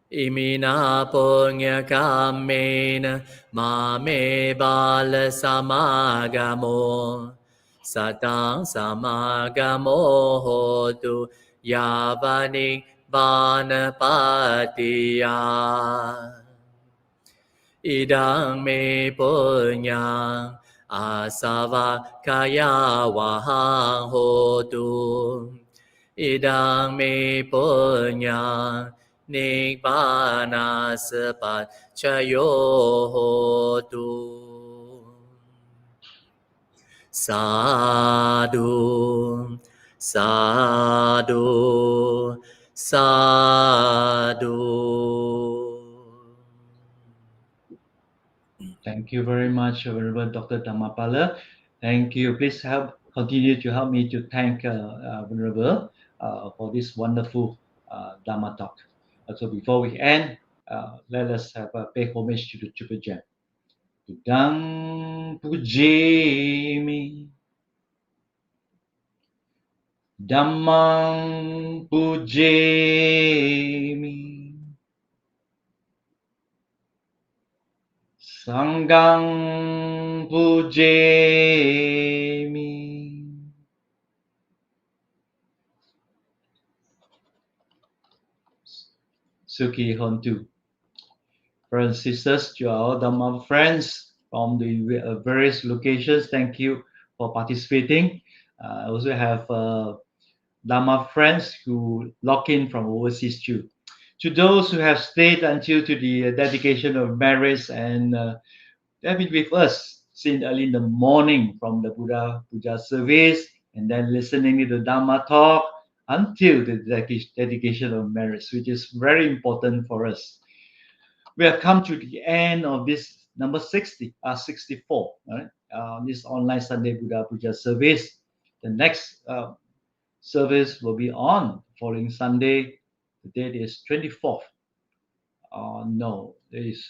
Imina punya kamena mame bala samagamo satang samagamo hotu yavaning banapatiya idang me punya asava kaya wahang hotu idang me punya Nibbana sepat cayo hotu Sadhu, sadhu, sadhu. Thank you very much, Venerable Dr. Dhammapala. Thank you. Please continue to help me to thank Venerable for this wonderful Dhamma talk. So before we end, let us have a pay homage to the Triple Gem. Budang pujimi, Dhammang pujimi, Sanghang pujimi. Sukhi Hontu. Brothers and sisters, to our Dhamma friends from the various locations, thank you for participating. I also have Dhamma friends who log in from overseas too. To those who have stayed until to the dedication of marriage and have been with us since early in the morning from the Buddha Puja service and then listening to the Dhamma talk until the dedication of marriage, which is very important for us. We have come to the end of this number 64, right? This online Sunday Buddha Puja service. The next service will be on following Sunday. The date is 24th. No, there is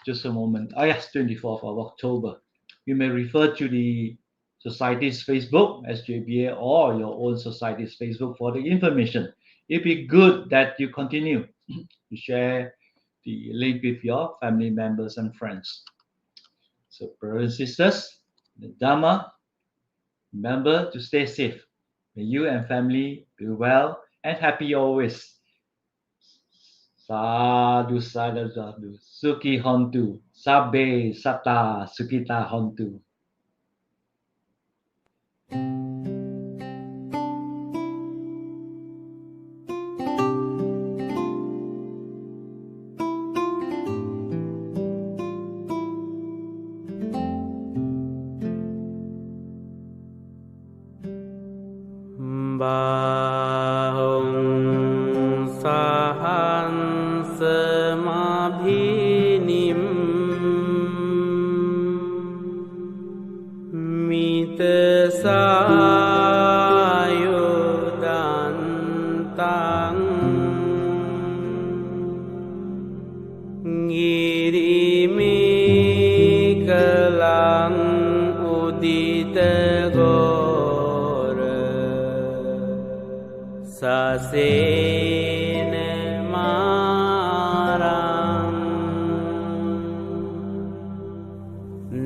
just a moment. Yes, 24th of October. You may refer to the Society's Facebook, SJBA, or your own Society's Facebook for the information. It'd be good that you continue to share the link with your family members and friends. So, brothers and sisters, the Dhamma, remember to stay safe. May you and family be well and happy always. Sadhu, sadhu, sadhu. Sukhi hontu. Sabbe satta sukita hontu.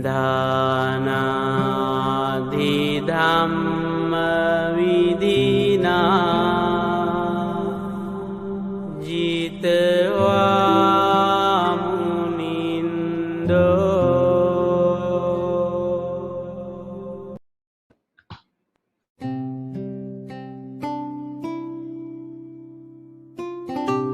Dhanadhi Dhamma Vidina